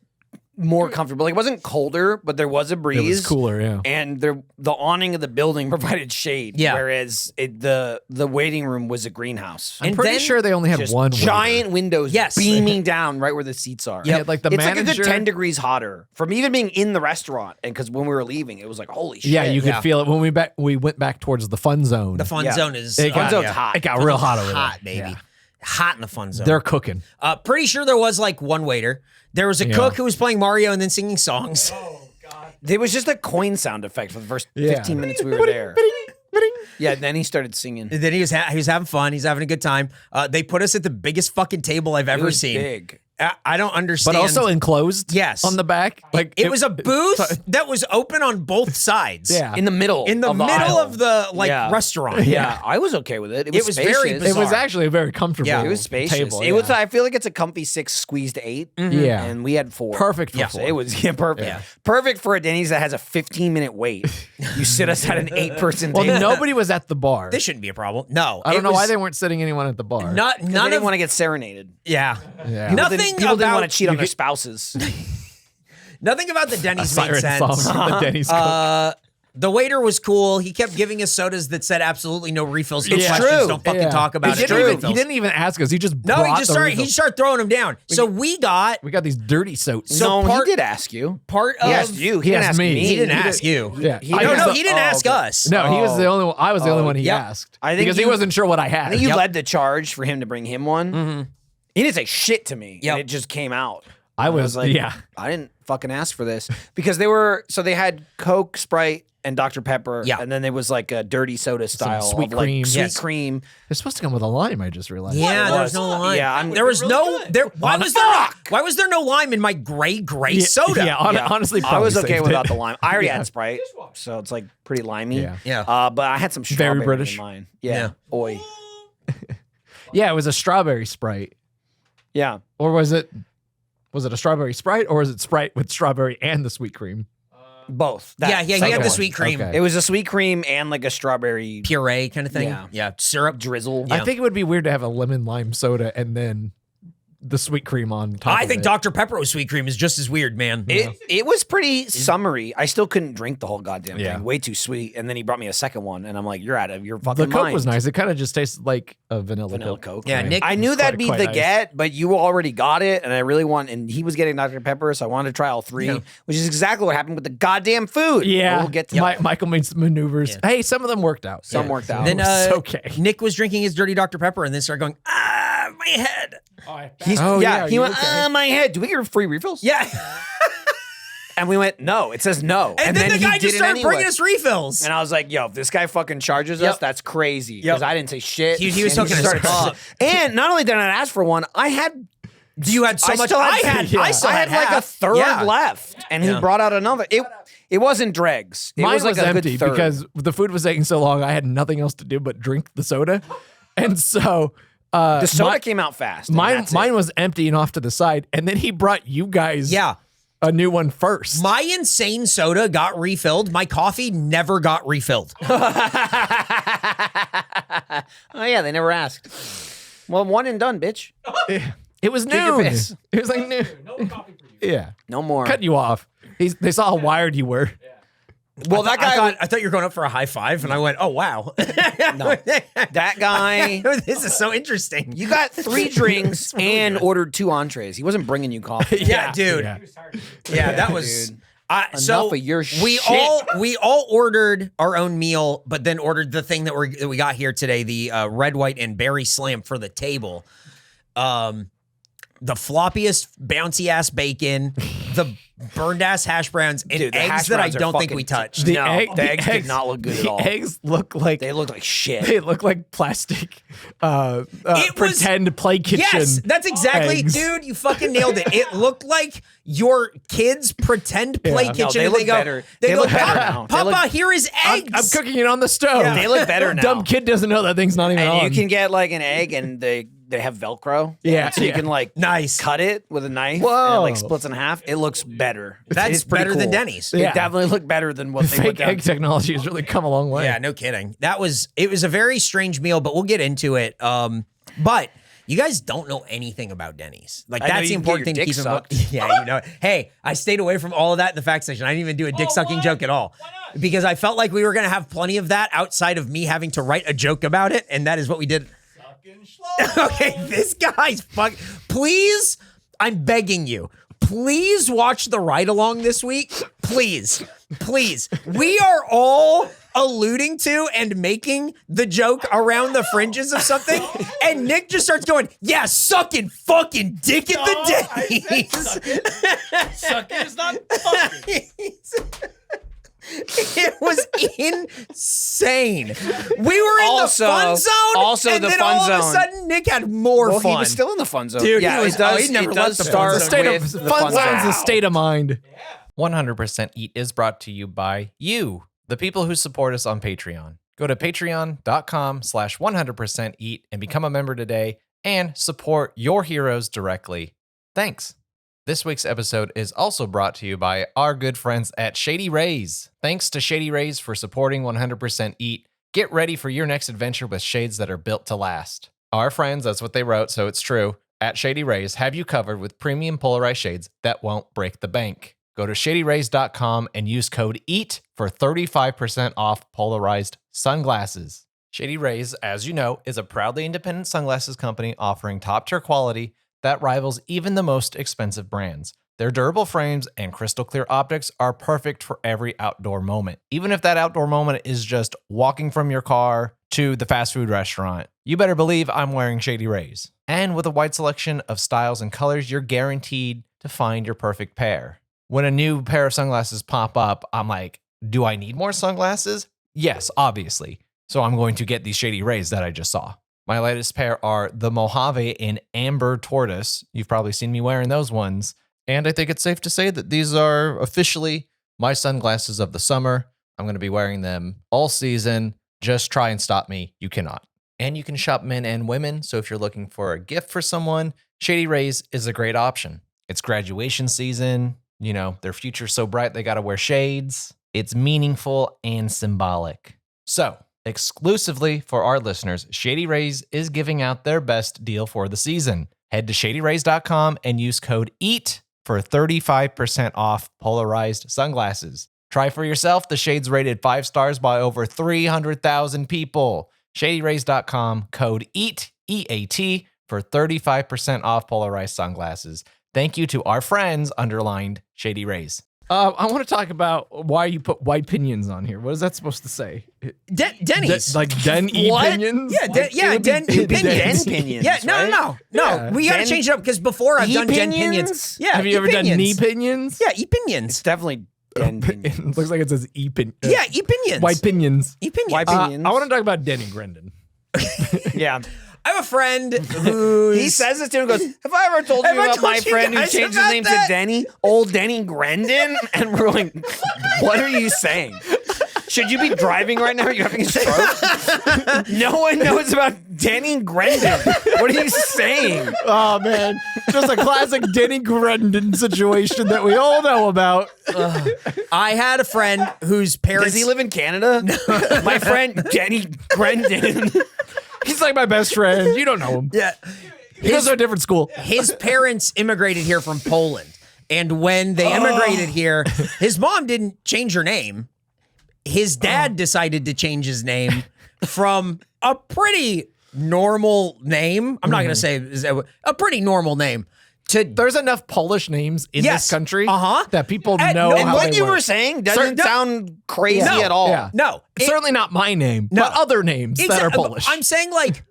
Speaker 1: more comfortable. Like it wasn't colder, but there was a breeze.
Speaker 3: It was cooler, yeah.
Speaker 1: And the awning of the building provided shade.
Speaker 2: Yeah.
Speaker 1: Whereas the waiting room was a greenhouse.
Speaker 3: I'm
Speaker 2: And
Speaker 3: pretty
Speaker 2: then
Speaker 3: sure they only had
Speaker 1: Just
Speaker 3: one
Speaker 1: giant
Speaker 3: waiter.
Speaker 1: windows
Speaker 2: Yes.
Speaker 1: beaming down right where the seats are.
Speaker 3: Yeah, like the
Speaker 1: it's like a
Speaker 3: manager.
Speaker 1: good 10 degrees hotter from even being in the restaurant. And because when we were leaving, it was like, holy shit.
Speaker 3: Yeah, you could
Speaker 2: Yeah.
Speaker 3: feel it when we went back towards the fun zone.
Speaker 2: the fun
Speaker 1: Yeah.
Speaker 2: zone is
Speaker 3: It got-
Speaker 1: Fun zone's hot.
Speaker 3: It got real hot over there.
Speaker 2: hot, baby.
Speaker 3: Yeah.
Speaker 2: Hot in the fun zone.
Speaker 3: They're cooking.
Speaker 2: Pretty sure there was like one waiter. There was a
Speaker 3: Yeah.
Speaker 2: cook who was playing Mario and then singing songs.
Speaker 4: Oh, God.
Speaker 1: There was just a coin sound effect for the first
Speaker 3: Yeah.
Speaker 1: 15 minutes we were there. Yeah, then he started singing.
Speaker 2: And then he was having fun. He's having a good time. They put us at the biggest fucking table I've
Speaker 1: It
Speaker 2: ever
Speaker 1: was
Speaker 2: seen.
Speaker 1: big.
Speaker 2: I don't understand.
Speaker 3: But also enclosed.
Speaker 2: Yes.
Speaker 3: On the back. Like
Speaker 2: it was a booth that was open on both sides.
Speaker 3: Yeah.
Speaker 1: In the middle.
Speaker 2: In the middle
Speaker 1: aisle.
Speaker 2: of the
Speaker 1: Yeah.
Speaker 2: restaurant.
Speaker 1: Yeah, I was okay with it.
Speaker 2: It was very
Speaker 1: spacious.
Speaker 2: bizarre.
Speaker 3: It was actually a very comfortable.
Speaker 2: Yeah.
Speaker 1: It was spacious.
Speaker 3: Table,
Speaker 1: It was.
Speaker 3: yeah.
Speaker 1: I feel like it's a comfy 6 squeezed 8.
Speaker 3: Yeah.
Speaker 1: And we had 4.
Speaker 3: Perfect for
Speaker 2: Yeah.
Speaker 3: 4.
Speaker 1: It was perfect.
Speaker 2: Yeah.
Speaker 1: Perfect for a Denny's that has a 15-minute wait. You sit us at an 8-person
Speaker 3: Well,
Speaker 1: table.
Speaker 3: nobody was at the bar.
Speaker 2: This shouldn't be a problem. No.
Speaker 3: I don't
Speaker 2: it
Speaker 3: know why
Speaker 2: was
Speaker 3: they weren't sitting anyone at the bar.
Speaker 2: Not,
Speaker 1: They
Speaker 2: none
Speaker 1: didn't
Speaker 2: of.
Speaker 1: want to get serenaded.
Speaker 2: Yeah.
Speaker 3: Yeah.
Speaker 2: Nothing
Speaker 1: People didn't
Speaker 2: about
Speaker 1: want to cheat on their spouses.
Speaker 2: nothing about the
Speaker 3: a
Speaker 2: Denny's made
Speaker 3: siren song
Speaker 2: sense.
Speaker 3: from the Denny's Coke.
Speaker 2: The waiter was cool. He kept giving us sodas that said absolutely no refills. No
Speaker 1: It's
Speaker 2: questions.
Speaker 1: true.
Speaker 2: Don't fucking
Speaker 3: Yeah.
Speaker 2: talk about
Speaker 3: he
Speaker 2: it.
Speaker 3: didn't
Speaker 2: No
Speaker 3: even,
Speaker 2: refills.
Speaker 3: he didn't even ask us. He just
Speaker 2: No,
Speaker 3: brought
Speaker 2: he just
Speaker 3: the
Speaker 2: started.
Speaker 3: refills.
Speaker 2: He started throwing them down. So we got
Speaker 3: We got these dirty soats.
Speaker 2: So
Speaker 1: no,
Speaker 2: part-
Speaker 1: he did ask you.
Speaker 2: part of.
Speaker 1: He asked you. He
Speaker 3: he
Speaker 1: didn't
Speaker 3: asked
Speaker 1: ask
Speaker 3: me.
Speaker 1: me.
Speaker 2: He didn't
Speaker 3: He
Speaker 2: ask you.
Speaker 3: Yeah.
Speaker 1: He
Speaker 3: I
Speaker 2: No,
Speaker 3: guess
Speaker 2: no,
Speaker 3: the-
Speaker 2: he didn't ask
Speaker 1: okay.
Speaker 2: us.
Speaker 3: No, he was the
Speaker 1: Oh.
Speaker 3: only one. I was the only one he
Speaker 2: yep.
Speaker 3: asked.
Speaker 1: I think
Speaker 3: because he
Speaker 1: you-
Speaker 3: wasn't sure what I
Speaker 1: I
Speaker 3: had.
Speaker 1: think you
Speaker 2: Yep.
Speaker 1: led the charge for him to bring him one.
Speaker 2: Mm-hmm.
Speaker 1: He didn't say shit to me.
Speaker 2: Yep.
Speaker 1: And it just came out.
Speaker 3: I
Speaker 1: And
Speaker 3: was
Speaker 1: like,
Speaker 3: yeah.
Speaker 1: I didn't fucking ask for this because they had Coke, Sprite, and Dr. Pepper.
Speaker 2: Yeah.
Speaker 1: And then there was like a dirty soda style
Speaker 3: sweet
Speaker 1: of like
Speaker 3: cream.
Speaker 1: sweet
Speaker 2: Yes.
Speaker 1: cream.
Speaker 3: It's supposed to come with a lime. I just realized.
Speaker 2: Yeah,
Speaker 1: It
Speaker 2: there
Speaker 1: was.
Speaker 2: was no lime.
Speaker 1: Yeah,
Speaker 2: there was
Speaker 4: really
Speaker 2: no
Speaker 4: good.
Speaker 2: there. Why
Speaker 3: On
Speaker 2: was
Speaker 3: the
Speaker 2: there?
Speaker 1: fuck!
Speaker 2: Why was there no lime in my gray
Speaker 3: Yeah,
Speaker 2: soda?
Speaker 3: Yeah, honestly,
Speaker 1: I
Speaker 3: probably
Speaker 1: was okay
Speaker 3: saved
Speaker 1: without
Speaker 3: it.
Speaker 1: the lime. I already had Sprite, so it's like pretty limey.
Speaker 3: Yeah.
Speaker 2: Yeah.
Speaker 1: But I had some
Speaker 3: Very
Speaker 1: strawberry
Speaker 3: British.
Speaker 1: in mine. Yeah. Oi.
Speaker 3: Yeah, it was a strawberry Sprite.
Speaker 1: Yeah.
Speaker 3: Or was it a strawberry Sprite, or was it Sprite with strawberry and the sweet cream?
Speaker 1: Both.
Speaker 2: Yeah, he had
Speaker 1: second
Speaker 2: the
Speaker 1: one.
Speaker 2: sweet cream
Speaker 3: Okay.
Speaker 1: It was a sweet cream and like a strawberry
Speaker 2: puree kind of thing.
Speaker 1: Yeah.
Speaker 2: Syrup.
Speaker 1: drizzle.
Speaker 2: Yeah.
Speaker 3: I think it would be weird to have a lemon lime soda and then the sweet cream on top.
Speaker 2: I
Speaker 3: of
Speaker 2: think
Speaker 3: it.
Speaker 2: Dr. Pepper with sweet cream is just as weird, man.
Speaker 1: It was pretty summery. I still couldn't drink the whole goddamn
Speaker 3: Yeah.
Speaker 1: thing. Way too sweet. And then he brought me a second one, and I'm like, "You're out of your fucking
Speaker 3: The Coke
Speaker 1: mind."
Speaker 3: was nice. It kind of just tasted like a vanilla
Speaker 1: Coke.
Speaker 2: Yeah, Nick-
Speaker 1: I knew
Speaker 3: It's
Speaker 1: that'd be
Speaker 3: quite
Speaker 1: the
Speaker 3: nice.
Speaker 1: get, but you already got it, and I really and he was getting Dr. Pepper, so I wanted to try all 3,
Speaker 2: Yeah.
Speaker 1: which is exactly what happened with the goddamn food.
Speaker 3: Yeah,
Speaker 1: But we'll get to
Speaker 3: Michael made some maneuvers.
Speaker 2: Yeah.
Speaker 3: Hey, some of them worked out.
Speaker 1: Some worked out.
Speaker 2: Then
Speaker 3: It's okay.
Speaker 2: Nick was drinking his dirty Dr. Pepper and then started going, my head.
Speaker 3: Oh, yeah,
Speaker 1: he
Speaker 3: you
Speaker 1: went,
Speaker 3: okay?
Speaker 1: my head. Do we get free refills?
Speaker 2: Yeah.
Speaker 1: And we went, no. It says no.
Speaker 2: And then the
Speaker 1: he
Speaker 2: guy
Speaker 1: did
Speaker 2: just
Speaker 1: it
Speaker 2: started
Speaker 1: anyway.
Speaker 2: bringing us refills.
Speaker 1: And I was like, yo, if this guy fucking charges
Speaker 2: Yep.
Speaker 1: us, that's crazy.
Speaker 2: Yep.
Speaker 1: Because I didn't say shit.
Speaker 2: He was
Speaker 1: And
Speaker 2: hooking us
Speaker 1: started-
Speaker 2: up.
Speaker 1: And not only did I not ask for one, I had
Speaker 2: You had so
Speaker 1: I
Speaker 2: much.
Speaker 1: still
Speaker 2: I
Speaker 1: had-
Speaker 2: had. I still
Speaker 1: I had like
Speaker 2: half.
Speaker 1: a third
Speaker 2: Yeah.
Speaker 1: left, and he brought out another. It wasn't dregs. It
Speaker 3: Mine
Speaker 1: was like a
Speaker 3: empty
Speaker 1: good third.
Speaker 3: because the food was taking so long. I had nothing else to do but drink the soda, and so
Speaker 1: the soda
Speaker 3: mi-
Speaker 1: came out fast. and
Speaker 3: mine
Speaker 1: that's it.
Speaker 3: mine was empty and off to the side, and then he brought you guys
Speaker 2: Yeah.
Speaker 3: a new one first.
Speaker 2: My insane soda got refilled. My coffee never got refilled.
Speaker 1: Oh yeah, they never asked. Well, one and done, bitch.
Speaker 3: It was
Speaker 1: Kick your
Speaker 3: noon.
Speaker 1: piss.
Speaker 3: It was like noon.
Speaker 4: No coffee for you.
Speaker 3: Yeah,
Speaker 1: No more.
Speaker 3: cut you off. They saw how wired you were.
Speaker 1: Well, that guy.
Speaker 2: I thought you were going up for a high five, and I went, "Oh wow,
Speaker 1: No. That guy.
Speaker 2: this is so interesting."
Speaker 1: You got 3 drinks and ordered 2 entrees. He wasn't bringing you coffee.
Speaker 2: Yeah, dude.
Speaker 3: Yeah.
Speaker 4: He was tired.
Speaker 2: Yeah, that was.
Speaker 1: Dude.
Speaker 2: So
Speaker 1: Enough of your
Speaker 2: we
Speaker 1: shit.
Speaker 2: we all ordered our own meal, but then ordered the thing that we got here today, the red, white, and berry slam for the table. The floppiest, bouncy ass bacon, the burned ass hash browns, and
Speaker 1: Dude, the
Speaker 2: eggs
Speaker 1: hash
Speaker 2: that I
Speaker 1: browns are
Speaker 2: don't think
Speaker 1: fucking
Speaker 2: we touched.
Speaker 1: The eggs did not look good at all.
Speaker 3: The eggs look like
Speaker 1: They looked like shit.
Speaker 3: they look like plastic.
Speaker 2: It was-
Speaker 3: Pretend play kitchen.
Speaker 2: Yes, that's exactly,
Speaker 3: eggs.
Speaker 2: dude. You fucking nailed it. It looked like your kids' pretend play
Speaker 3: Yeah.
Speaker 2: kitchen.
Speaker 1: No, they
Speaker 2: and
Speaker 1: look
Speaker 2: they go,
Speaker 1: better.
Speaker 2: They
Speaker 1: They
Speaker 2: go,
Speaker 1: look better
Speaker 2: Papa,
Speaker 1: now. They
Speaker 2: Papa,
Speaker 1: look-
Speaker 2: here is eggs.
Speaker 3: I'm cooking it on the stove.
Speaker 1: They look better now.
Speaker 3: Dumb kid doesn't know that thing's not even
Speaker 1: And
Speaker 3: on.
Speaker 1: you can get like an egg, and they have Velcro.
Speaker 3: Yeah,
Speaker 1: so you
Speaker 3: yeah.
Speaker 1: can like
Speaker 2: Nice.
Speaker 1: cut it with a knife. And it
Speaker 3: Whoa.
Speaker 1: like splits in half. It looks better.
Speaker 2: That's
Speaker 1: It's pretty
Speaker 2: better than
Speaker 1: cool.
Speaker 2: Denny's.
Speaker 1: It
Speaker 3: Yeah.
Speaker 1: definitely looked better than what they put
Speaker 3: Fake
Speaker 1: down.
Speaker 3: egg technology has really come a long way.
Speaker 2: Yeah, no kidding. It was a very strange meal, but we'll get into it. But you guys don't know anything about Denny's. Like
Speaker 1: I know
Speaker 2: that's the
Speaker 1: you can
Speaker 2: important
Speaker 1: get
Speaker 2: thing
Speaker 1: your
Speaker 2: to keep
Speaker 1: dick
Speaker 2: in mind. Yeah, you know it. Hey, I stayed away from all of that in the fact section. I didn't even do a dick sucking
Speaker 4: what?
Speaker 2: joke at all.
Speaker 4: Why not?
Speaker 2: Because I felt like we were gonna have plenty of that outside of me having to write a joke about it, and that is what we did.
Speaker 4: Fucking slow.
Speaker 2: Okay, this guy's fuck. Please, I'm begging you. Please watch the ride along this week. Please, please. We are all alluding to and making the joke around the fringes of something, and Nick just starts going, "Yeah, sucking fucking dick at the Denny's."
Speaker 4: Sucking is not fucking.
Speaker 2: It was insane. We were in
Speaker 1: Also-
Speaker 2: the fun zone.
Speaker 1: also
Speaker 2: and
Speaker 1: the
Speaker 2: then
Speaker 1: fun
Speaker 2: all of a
Speaker 1: zone.
Speaker 2: sudden Nick had more
Speaker 1: Well,
Speaker 2: fun.
Speaker 1: he was still in the fun zone.
Speaker 2: Dude,
Speaker 1: yeah,
Speaker 2: he was-
Speaker 1: it does,
Speaker 2: he never
Speaker 1: it
Speaker 2: left
Speaker 1: does
Speaker 2: the fun
Speaker 1: start
Speaker 2: zone.
Speaker 3: State
Speaker 1: with
Speaker 3: of
Speaker 1: the
Speaker 3: fun
Speaker 1: zone.
Speaker 3: zone's a state of mind.
Speaker 5: 100% Eat is brought to you by you, the people who support us on Patreon. Go to patreon.com/100% Eat and become a member today and support your heroes directly. Thanks. This week's episode is also brought to you by our good friends at Shady Rays. Thanks to Shady Rays for supporting 100% Eat. Get ready for your next adventure with shades that are built to last. Our friends, that's what they wrote, so it's true, at Shady Rays have you covered with premium polarized shades that won't break the bank. Go to shadyrays.com and use code EAT for 35% off polarized sunglasses. Shady Rays, as you know, is a proudly independent sunglasses company offering top-tier quality that rivals even the most expensive brands. Their durable frames and crystal clear optics are perfect for every outdoor moment. Even if that outdoor moment is just walking from your car to the fast food restaurant, you better believe I'm wearing Shady Rays. And with a wide selection of styles and colors, you're guaranteed to find your perfect pair. When a new pair of sunglasses pop up, I'm like, do I need more sunglasses? Yes, obviously. So I'm going to get these Shady Rays that I just saw. My latest pair are the Mojave in Amber Tortoise. You've probably seen me wearing those ones. And I think it's safe to say that these are officially my sunglasses of the summer. I'm going to be wearing them all season. Just try and stop me. You cannot. And you can shop men and women. So if you're looking for a gift for someone, Shady Rays is a great option. It's graduation season. You know, their future's so bright, they got to wear shades. It's meaningful and symbolic. So, exclusively for our listeners, Shady Rays is giving out their best deal for the season. Head to shadyrays.com and use code EAT for 35% off polarized sunglasses. Try for yourself the shades rated 5 stars by over 300,000 people. Shadyrays.com, code EAT, E-A-T, for 35% off polarized sunglasses. Thank you to our friends underlined Shady Rays.
Speaker 3: I want to talk about why you put white pinions on here. What is that supposed to say?
Speaker 2: Denny's.
Speaker 3: Like Denny
Speaker 1: What?
Speaker 3: pinions?
Speaker 2: Yeah, Den
Speaker 1: Pinions.
Speaker 2: Pinions. Yeah, no.
Speaker 3: Yeah.
Speaker 2: We got to
Speaker 1: Den-
Speaker 2: change it up because before I've done Den
Speaker 1: E-pinions?
Speaker 2: Pinions. Yeah,
Speaker 3: Have you ever done knee
Speaker 2: E-pinions.
Speaker 3: pinions?
Speaker 2: Yeah,
Speaker 1: It's
Speaker 2: E-pinions.
Speaker 1: definitely Den pinions.
Speaker 3: It looks like it says E-pin.
Speaker 2: Yeah, E-pinions.
Speaker 3: White pinions.
Speaker 2: E-pinions.
Speaker 1: White pinions.
Speaker 3: I want to talk about Denny Grendon.
Speaker 1: Yeah.
Speaker 2: I have a friend who's...
Speaker 1: He says this to him and goes, have I ever told you
Speaker 2: Have I
Speaker 1: about
Speaker 2: told
Speaker 1: my
Speaker 2: you
Speaker 1: friend who
Speaker 2: guys
Speaker 1: changed his
Speaker 2: about
Speaker 1: name
Speaker 2: that?
Speaker 1: to Denny? Old Denny Grendon? And we're like, what are you saying? Should you be driving right now? Are you having a stroke? No one knows about Denny Grendon. What are you saying?
Speaker 3: Oh, man. Just a classic Denny Grendon situation that we all know about.
Speaker 2: I had a friend whose parents...
Speaker 1: Does he live in Canada? My friend Denny Grendon.
Speaker 3: He's like my best friend. You don't know him.
Speaker 2: Yeah.
Speaker 3: He goes to a different school.
Speaker 2: His parents immigrated here from Poland. And when they immigrated here, his mom didn't change her name. His dad decided to change his name from a pretty normal name. I'm not going to say a pretty normal name to
Speaker 3: There's enough Polish names in
Speaker 2: Yes.
Speaker 3: this country
Speaker 2: Uh-huh.
Speaker 3: that people
Speaker 2: And
Speaker 3: know
Speaker 2: no-
Speaker 1: And
Speaker 3: how
Speaker 1: what
Speaker 3: they
Speaker 1: you
Speaker 3: work.
Speaker 1: were saying doesn't
Speaker 2: no.
Speaker 1: sound crazy
Speaker 2: No.
Speaker 1: at all.
Speaker 3: Yeah.
Speaker 2: no.
Speaker 3: Certainly not my name,
Speaker 2: No.
Speaker 3: but other names that are
Speaker 2: Exactly.
Speaker 3: Polish.
Speaker 2: I'm saying like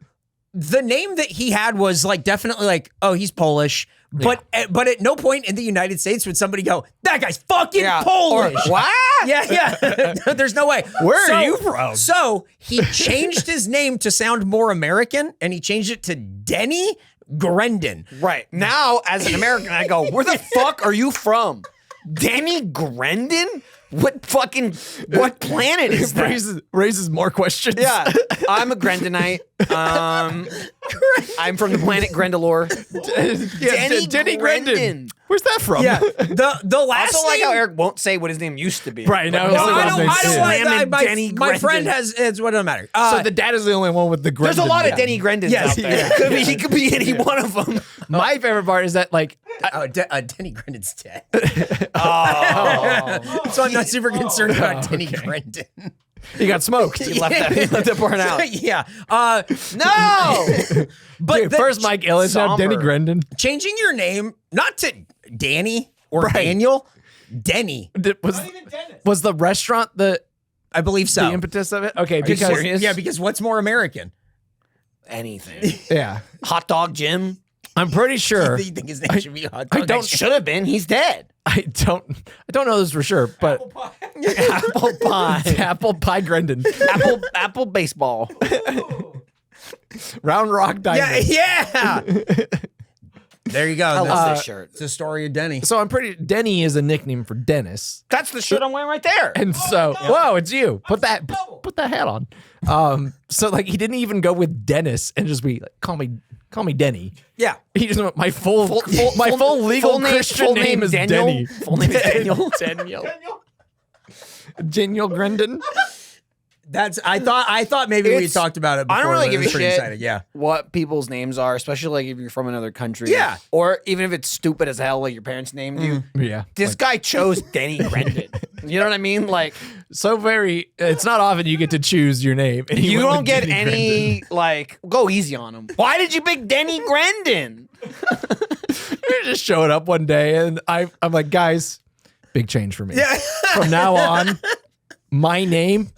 Speaker 2: the name that he had was like definitely like, oh, he's Polish. But at no point in the United States would somebody go, that guy's fucking
Speaker 1: Yeah.
Speaker 2: Polish.
Speaker 1: Or, what?
Speaker 2: Yeah. There's no way.
Speaker 1: Where are you from?
Speaker 2: So he changed his name to sound more American, and he changed it to Denny Grendon.
Speaker 1: Right. Now, as an American, I go, where the fuck are you from? Denny Grendon? What planet is that?
Speaker 3: raises more questions.
Speaker 1: Yeah, I'm a Grendonite. I'm from the planet Grendalore.
Speaker 3: Denny Grendon. Where's that from?
Speaker 2: Yeah. The last
Speaker 1: Also, like
Speaker 2: name.
Speaker 1: how Eric won't say what his name used to be.
Speaker 3: Right, now
Speaker 1: But
Speaker 3: he'll
Speaker 2: No,
Speaker 3: say
Speaker 2: I
Speaker 3: what
Speaker 2: don't.
Speaker 3: his
Speaker 2: I
Speaker 3: name
Speaker 2: don't
Speaker 3: is.
Speaker 2: like
Speaker 1: Slammin'
Speaker 2: that.
Speaker 1: Denny
Speaker 2: My friend
Speaker 1: Grendon.
Speaker 2: has. It's what doesn't matter.
Speaker 3: So the dad is the only one with the Grendon.
Speaker 1: There's a lot of
Speaker 3: name.
Speaker 1: Denny Grendons
Speaker 2: Yes,
Speaker 1: out there.
Speaker 2: yeah.
Speaker 1: He could be any one of them.
Speaker 3: My favorite part is that, like,
Speaker 2: Denny Grendon's dead.
Speaker 1: Oh.
Speaker 2: So I'm not super concerned about Denny Grendon.
Speaker 3: he got smoked.
Speaker 1: He left that part out.
Speaker 2: Yeah.
Speaker 1: No!
Speaker 2: But
Speaker 3: Dude, first Mike Ellis, now
Speaker 1: somber.
Speaker 3: Denny Grendon.
Speaker 2: changing your name, not to Danny or Daniel, Denny.
Speaker 3: Was the restaurant the
Speaker 2: I believe so.
Speaker 3: impetus of it? Okay,
Speaker 1: you
Speaker 3: because
Speaker 1: serious?
Speaker 2: Yeah, because what's more American?
Speaker 1: Anything.
Speaker 3: yeah,
Speaker 1: Hot Dog Jim?
Speaker 3: I'm pretty sure.
Speaker 2: Do you think his name should be Hot Dog?
Speaker 1: Should have been. He's dead.
Speaker 3: I don't know this for sure, but
Speaker 1: Apple pie.
Speaker 3: apple pie Grendon.
Speaker 1: Apple baseball.
Speaker 3: Round Rock Diamond.
Speaker 2: Yeah. There you go.
Speaker 1: I
Speaker 2: That's
Speaker 1: love this shirt.
Speaker 2: it's the story of Denny.
Speaker 3: So Denny is a nickname for Dennis.
Speaker 1: That's the shirt I'm wearing right there.
Speaker 3: And so, whoa, it's you. Put that hat on. So like he didn't even go with Dennis and just be like, call me Denny.
Speaker 2: Yeah.
Speaker 3: He just went, my full legal Christian name is
Speaker 1: Daniel.
Speaker 3: Denny.
Speaker 1: Full name is Daniel.
Speaker 3: Daniel Grendon.
Speaker 2: I thought maybe we had
Speaker 1: It's-
Speaker 2: talked about it before.
Speaker 1: I don't really
Speaker 2: but
Speaker 1: give
Speaker 2: it
Speaker 1: a
Speaker 2: was pretty
Speaker 1: shit
Speaker 2: exciting. Yeah.
Speaker 1: what people's names are, especially like if you're from another country.
Speaker 2: Yeah.
Speaker 1: Or even if it's stupid as hell, like your parents named you.
Speaker 3: Yeah.
Speaker 1: This guy chose Denny Grendon. You know what I mean? Like
Speaker 3: So it's not often you get to choose your name. And he
Speaker 1: you
Speaker 3: went
Speaker 1: don't
Speaker 3: with
Speaker 1: get
Speaker 3: Denny
Speaker 1: any like go easy on him. Why did you pick Denny Grendon?
Speaker 3: Grendon. Just showed up one day and I'm like, guys, big change for me. Yeah. From now on, my name,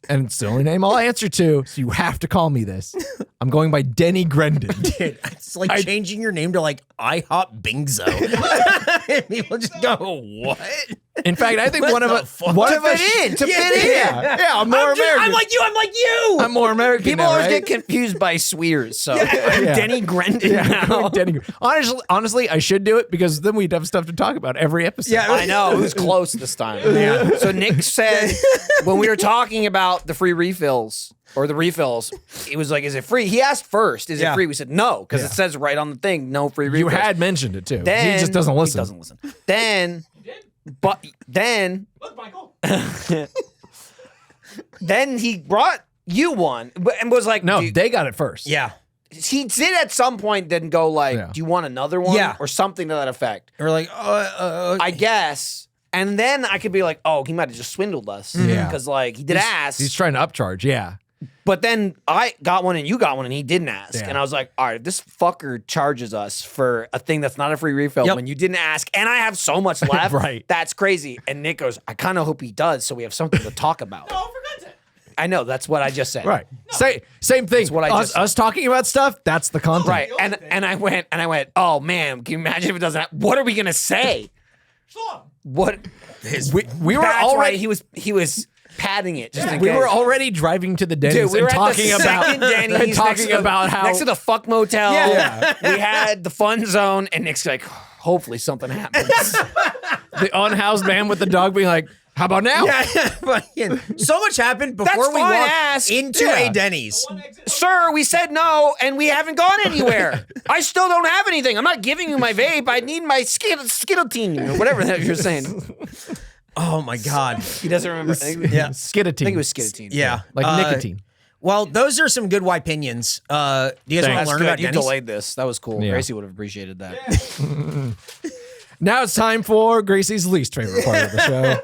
Speaker 3: and it's the only name I'll answer to, so you have to call me this. I'm going by Denny Grendon.
Speaker 2: Dude, it's like changing your name to like IHOP Bingzo. People just go, what?
Speaker 3: In fact, I think one of us
Speaker 1: To fit in.
Speaker 3: Yeah, I'm more American.
Speaker 2: I'm like you.
Speaker 3: I'm more American.
Speaker 1: People
Speaker 3: now,
Speaker 1: always
Speaker 3: right?
Speaker 1: get confused by Swears, so
Speaker 3: Yeah.
Speaker 1: Denny Grendon
Speaker 3: Yeah,
Speaker 1: now.
Speaker 3: Denny. Honestly, I should do it because then we'd have stuff to talk about every episode.
Speaker 2: Yeah.
Speaker 1: I know, it was close this time.
Speaker 2: Yeah.
Speaker 1: So Nick said when we were talking about the free refills or the refills, he was like, is it free? He asked first, is it free? We said no, because it says right on the thing, no free refills.
Speaker 3: You had mentioned it too.
Speaker 1: Then,
Speaker 3: he just doesn't listen.
Speaker 1: He doesn't listen. Then,
Speaker 4: Look, Michael.
Speaker 1: then he brought you one and was like,
Speaker 3: No,
Speaker 1: dude,
Speaker 3: they got it first.
Speaker 2: Yeah.
Speaker 1: he did at some point then go like,
Speaker 3: Yeah.
Speaker 1: do you want another one?
Speaker 2: Yeah.
Speaker 1: Or something to that effect.
Speaker 2: We're like,
Speaker 1: I guess. And then I could be like, oh, he might have just swindled us.
Speaker 3: Yeah.
Speaker 1: Because like he did ask.
Speaker 3: He's trying to upcharge. Yeah.
Speaker 1: But then I got one and you got one and he didn't ask.
Speaker 3: Yeah.
Speaker 1: And I was like, all right, if this fucker charges us for a thing that's not a free refill
Speaker 2: Yep.
Speaker 1: when you didn't ask and I have so much left,
Speaker 3: Right.
Speaker 1: that's crazy. And Nick goes, I kind of hope he does so we have something to talk about.
Speaker 4: No, for God's sake.
Speaker 1: I know, that's what I just said.
Speaker 3: Right. Same thing.
Speaker 1: what I just
Speaker 3: us talking about stuff. That's the content.
Speaker 1: Right. And I went, oh man, can you imagine if it doesn't what are we gonna say?
Speaker 4: Shalom.
Speaker 1: What
Speaker 3: We were
Speaker 1: that's
Speaker 3: already.
Speaker 1: right, he was padding it just in
Speaker 3: We
Speaker 1: case.
Speaker 3: were already driving to the Denny's
Speaker 1: Dude, we
Speaker 3: and
Speaker 1: were
Speaker 3: talking
Speaker 1: at the
Speaker 3: about
Speaker 1: second Denny's
Speaker 3: and talking
Speaker 1: next
Speaker 3: about how
Speaker 1: next to the fuck motel.
Speaker 3: Yeah.
Speaker 1: We had the fun zone, and Nick's like, hopefully something happens.
Speaker 3: the unhoused man with the dog being like, "How about now?"
Speaker 2: fucking so much happened before
Speaker 1: That's
Speaker 2: we
Speaker 1: fine,
Speaker 2: walked
Speaker 1: ask.
Speaker 2: into
Speaker 3: Yeah.
Speaker 2: a Denny's.
Speaker 4: One exit.
Speaker 1: Sir, we said no, and we haven't gone anywhere. I still don't have anything. I'm not giving you my vape. I need my Skittletine or whatever that you're saying.
Speaker 2: Oh my god.
Speaker 1: He doesn't remember.
Speaker 2: Yeah.
Speaker 3: Skittotine.
Speaker 1: I think it was Skittletine.
Speaker 2: Yeah.
Speaker 3: like nicotine.
Speaker 2: Well, those are some good opinions. Do you guys want to
Speaker 1: That's
Speaker 2: learn
Speaker 1: good.
Speaker 2: about
Speaker 1: You
Speaker 2: Denny's?
Speaker 1: delayed this. That was cool.
Speaker 3: Yeah.
Speaker 1: Gracie would have appreciated that.
Speaker 3: Now it's time for Gracie's least favorite part of the show.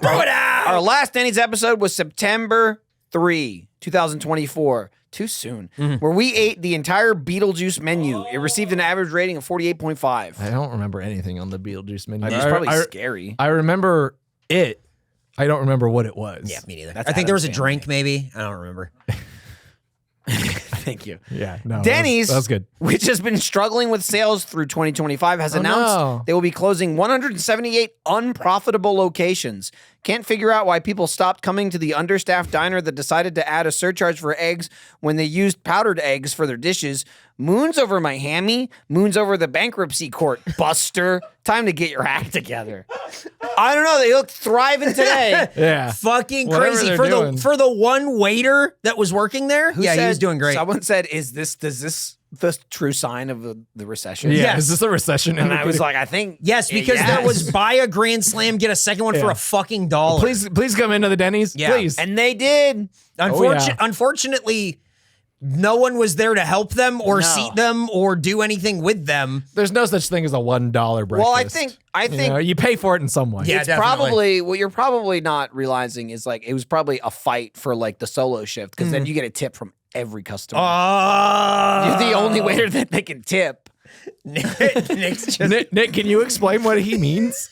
Speaker 2: Throw it out.
Speaker 1: Our last Denny's episode was September 3, 2024. Too soon. Where we ate the entire Beetlejuice menu. It received an average rating of 48.5.
Speaker 3: I don't remember anything on the Beetlejuice menu.
Speaker 1: It's probably scary.
Speaker 3: I remember it. I don't remember what it was.
Speaker 2: Yeah, me neither.
Speaker 1: That's
Speaker 2: I think there was
Speaker 1: Adam's
Speaker 2: a drink, maybe. I don't remember.
Speaker 1: Thank you.
Speaker 3: Yeah. No.
Speaker 1: Denny's,
Speaker 3: That was good.
Speaker 1: which has been struggling with sales through 2025, has announced
Speaker 3: no.
Speaker 1: they will be closing 178 unprofitable locations. Can't figure out why people stopped coming to the understaffed diner that decided to add a surcharge for eggs when they used powdered eggs for their dishes. Moons over my hammy, moons over the bankruptcy court, Buster. Time to get your act together. I don't know. They look thriving today.
Speaker 3: Yeah.
Speaker 2: Fucking
Speaker 3: Whatever
Speaker 2: crazy
Speaker 3: they're
Speaker 2: for
Speaker 3: doing.
Speaker 2: the one waiter that was working there.
Speaker 1: Who
Speaker 2: Yeah, he
Speaker 1: said-
Speaker 2: was doing great.
Speaker 1: Someone said, "Is this the true sign of the recession?"
Speaker 3: Yeah.
Speaker 2: Yes.
Speaker 3: Is this a recession?
Speaker 1: And I was like, I think
Speaker 2: Yes, because there
Speaker 1: yes.
Speaker 2: was buy a grand slam, get a second one for
Speaker 3: Yeah.
Speaker 2: a fucking dollar.
Speaker 3: please come into the Denny's.
Speaker 2: Yeah.
Speaker 3: Please.
Speaker 1: And they did.
Speaker 2: Unfortunately, no one was there to help them or
Speaker 1: No.
Speaker 2: seat them or do anything with them.
Speaker 3: There's no such thing as a $1 breakfast.
Speaker 1: Well, I think
Speaker 3: You know, you pay for it in some way.
Speaker 2: Yeah.
Speaker 1: it's
Speaker 2: definitely.
Speaker 1: probably what you're probably not realizing is like it was probably a fight for like the solo shift because then you get a tip from every customer. You're the only waiter that they can tip.
Speaker 2: Nick's just
Speaker 3: Nick, can you explain what he means?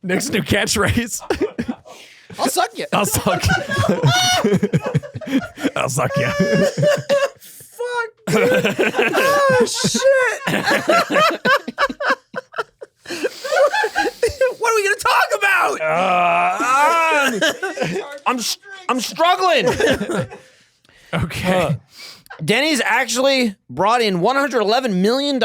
Speaker 3: Nick's new catchphrase.
Speaker 1: I'll suck you.
Speaker 3: I'll suck. I'll suck you.
Speaker 2: Fuck. Oh shit. What are we gonna talk about?
Speaker 1: I'm struggling.
Speaker 3: Okay.
Speaker 1: Denny's actually brought in $111 million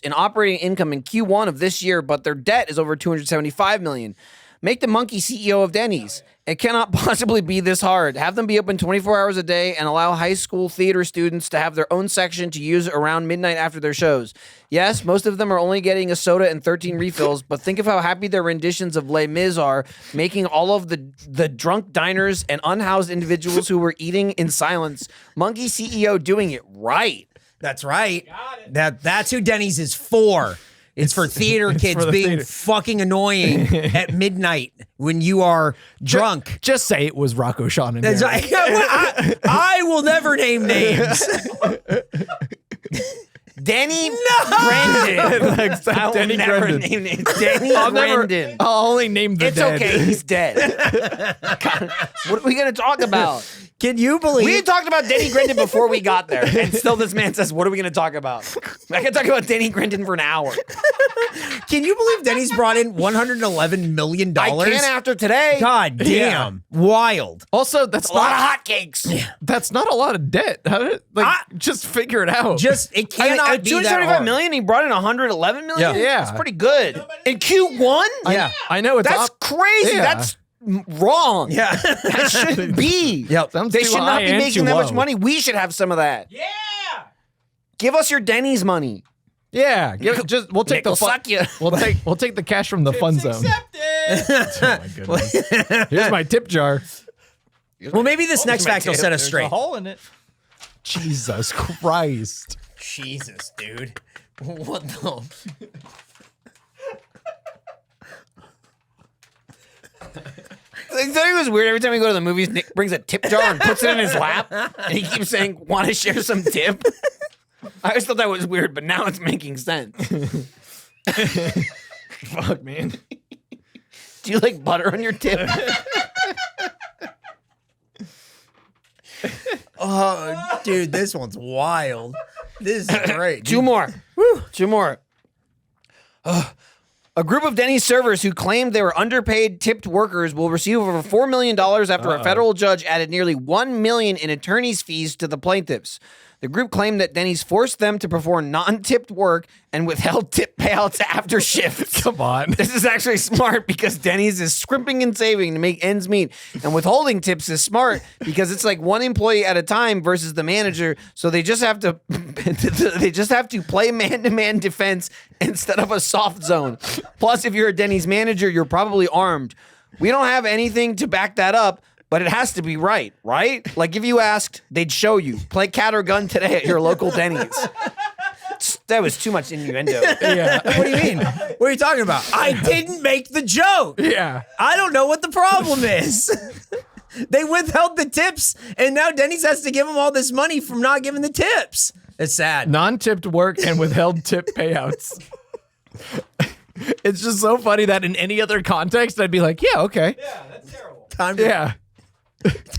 Speaker 1: in operating income in Q1 of this year, but their debt is over $275 million. Make the monkey CEO of Denny's. It cannot possibly be this hard. Have them be open 24 hours a day and allow high school theater students to have their own section to use around midnight after their shows. Yes, most of them are only getting a soda and 13 refills, but think of how happy their renditions of Les Mis are, making all of the drunk diners and unhoused individuals who were eating in silence. Monkey CEO doing it right.
Speaker 2: That's right. That's who Denny's is for. It's for theater kids
Speaker 3: for the
Speaker 2: being
Speaker 3: theater.
Speaker 2: fucking annoying at midnight when you are drunk.
Speaker 3: Just say it was Rocco, Sean, and
Speaker 2: That's
Speaker 3: Mary.
Speaker 2: right. I will never name names.
Speaker 1: Denny Brendan. I will
Speaker 3: Denny
Speaker 1: never
Speaker 3: Brendan.
Speaker 1: name names. Denny Brendan.
Speaker 3: I'll only name the
Speaker 1: It's
Speaker 3: dead.
Speaker 1: okay. He's dead. God, what are we going to talk about?
Speaker 2: Can you believe?
Speaker 1: We had talked about Denny Grendon before we got there, and still this man says, what are we going to talk about? I can talk about Denny Grendon for an hour.
Speaker 2: Can you believe Denny's brought in $111 million?
Speaker 1: I can after today.
Speaker 2: God damn. Wild.
Speaker 3: Also, that's
Speaker 1: A lot of
Speaker 3: not
Speaker 1: hotcakes.
Speaker 3: that's not a lot of debt. How did just figure it out?
Speaker 2: Just, it cannot be that
Speaker 1: $275
Speaker 2: hard.
Speaker 1: million, he brought in $111 million?
Speaker 3: Yeah.
Speaker 1: That's pretty good. In Q1?
Speaker 2: Yeah.
Speaker 3: I know it's
Speaker 1: That's
Speaker 3: up.
Speaker 1: crazy.
Speaker 3: Yeah.
Speaker 1: That's wrong.
Speaker 2: Yeah.
Speaker 1: That shouldn't be.
Speaker 2: Yep.
Speaker 3: Sounds
Speaker 1: They
Speaker 3: too
Speaker 1: should not
Speaker 3: high
Speaker 1: be
Speaker 3: and
Speaker 1: making
Speaker 3: too
Speaker 1: that much
Speaker 3: low.
Speaker 1: money. We should have some of that.
Speaker 4: Yeah.
Speaker 1: Give us your Denny's money.
Speaker 3: Yeah, we'll take
Speaker 1: Nick will
Speaker 3: the
Speaker 1: suck you.
Speaker 3: we'll take the cash from the fun zone.
Speaker 4: Accepted.
Speaker 3: Oh my goodness. Here's my tip jar.
Speaker 2: Well, maybe this next fact will set us
Speaker 4: There's a
Speaker 2: straight.
Speaker 4: hole in it.
Speaker 3: Jesus Christ.
Speaker 2: Jesus, dude. What the?
Speaker 1: I thought it was weird. Every time we go to the movies, Nick brings a tip jar and puts it in his lap, and he keeps saying, "Want to share some tip?" I always thought that was weird, but now it's making sense.
Speaker 3: Fuck, man.
Speaker 1: Do you like butter on your tip?
Speaker 2: Oh, dude, this one's wild. This is great.
Speaker 1: Two more. Two more. A group of Denny's servers who claimed they were underpaid tipped workers will receive over $4 million after a federal judge added nearly $1 million in attorney's fees to the plaintiffs. The group claimed that Denny's forced them to perform non-tipped work and withheld tip payouts after shifts.
Speaker 3: Come on.
Speaker 1: This is actually smart because Denny's is scrimping and saving to make ends meet. And withholding tips is smart because it's like one employee at a time versus the manager. So they just have to play man-to-man defense instead of a soft zone. Plus, if you're a Denny's manager, you're probably armed. We don't have anything to back that up, but it has to be right? Like if you asked, they'd show you. Play cat or gun today at your local Denny's. That was too much innuendo.
Speaker 3: Yeah.
Speaker 2: What do you mean? What are you talking about? I didn't make the joke.
Speaker 3: Yeah.
Speaker 2: I don't know what the problem is. They withheld the tips, and now Denny's has to give them all this money from not giving the tips. It's sad.
Speaker 3: Non-tipped work and withheld tip payouts. It's just so funny that in any other context, I'd be like, yeah, okay.
Speaker 4: Yeah, that's terrible.
Speaker 2: Time to,
Speaker 3: Yeah.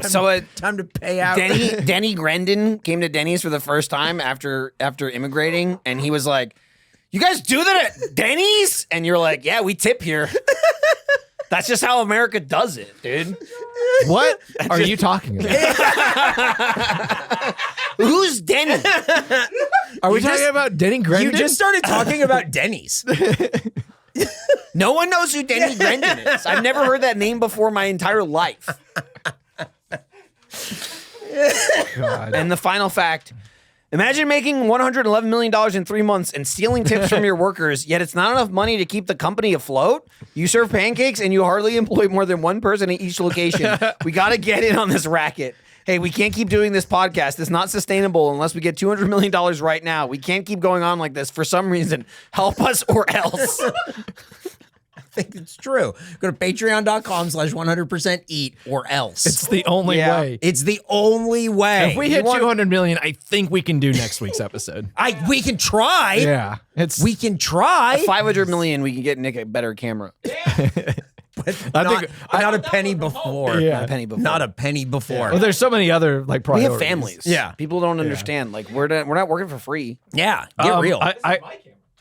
Speaker 1: So
Speaker 2: time to pay out.
Speaker 1: Denny Grendon came to Denny's for the first time after immigrating, and he was like, "You guys do that at Denny's?" And you're like, "Yeah, we tip here." That's just how America does it, dude.
Speaker 3: What are you talking about?
Speaker 1: Who's Denny?
Speaker 3: Are we talking about Denny Grendon?
Speaker 2: You just started talking about Denny's.
Speaker 1: No one knows who Denny Grendon is. I've never heard that name before my entire life.
Speaker 3: God.
Speaker 1: And the final fact. Imagine making $111 million in 3 months and stealing tips from your workers, yet it's not enough money to keep the company afloat. You serve pancakes and you hardly employ more than one person at each location. We got to get in on this racket. Hey, we can't keep doing this podcast. It's not sustainable unless we get $200 million right now. We can't keep going on like this for some reason. Help us or else.
Speaker 2: I think it's true. Go to patreon.com/100% eat or else.
Speaker 3: It's the only
Speaker 1: Yeah.
Speaker 3: way.
Speaker 2: It's the only way.
Speaker 3: If we hit 200 million, I think we can do next week's episode.
Speaker 2: We can try.
Speaker 3: Yeah. It's
Speaker 2: We can try.
Speaker 1: 500 million, we can get Nick a better camera.
Speaker 2: But not a penny before.
Speaker 3: Yeah.
Speaker 1: Not a penny before.
Speaker 2: Not a penny before.
Speaker 3: Well, there's so many other like
Speaker 1: We
Speaker 3: priorities.
Speaker 1: have families.
Speaker 2: Yeah.
Speaker 1: People don't understand. Like we're not working for free.
Speaker 2: Yeah, get real.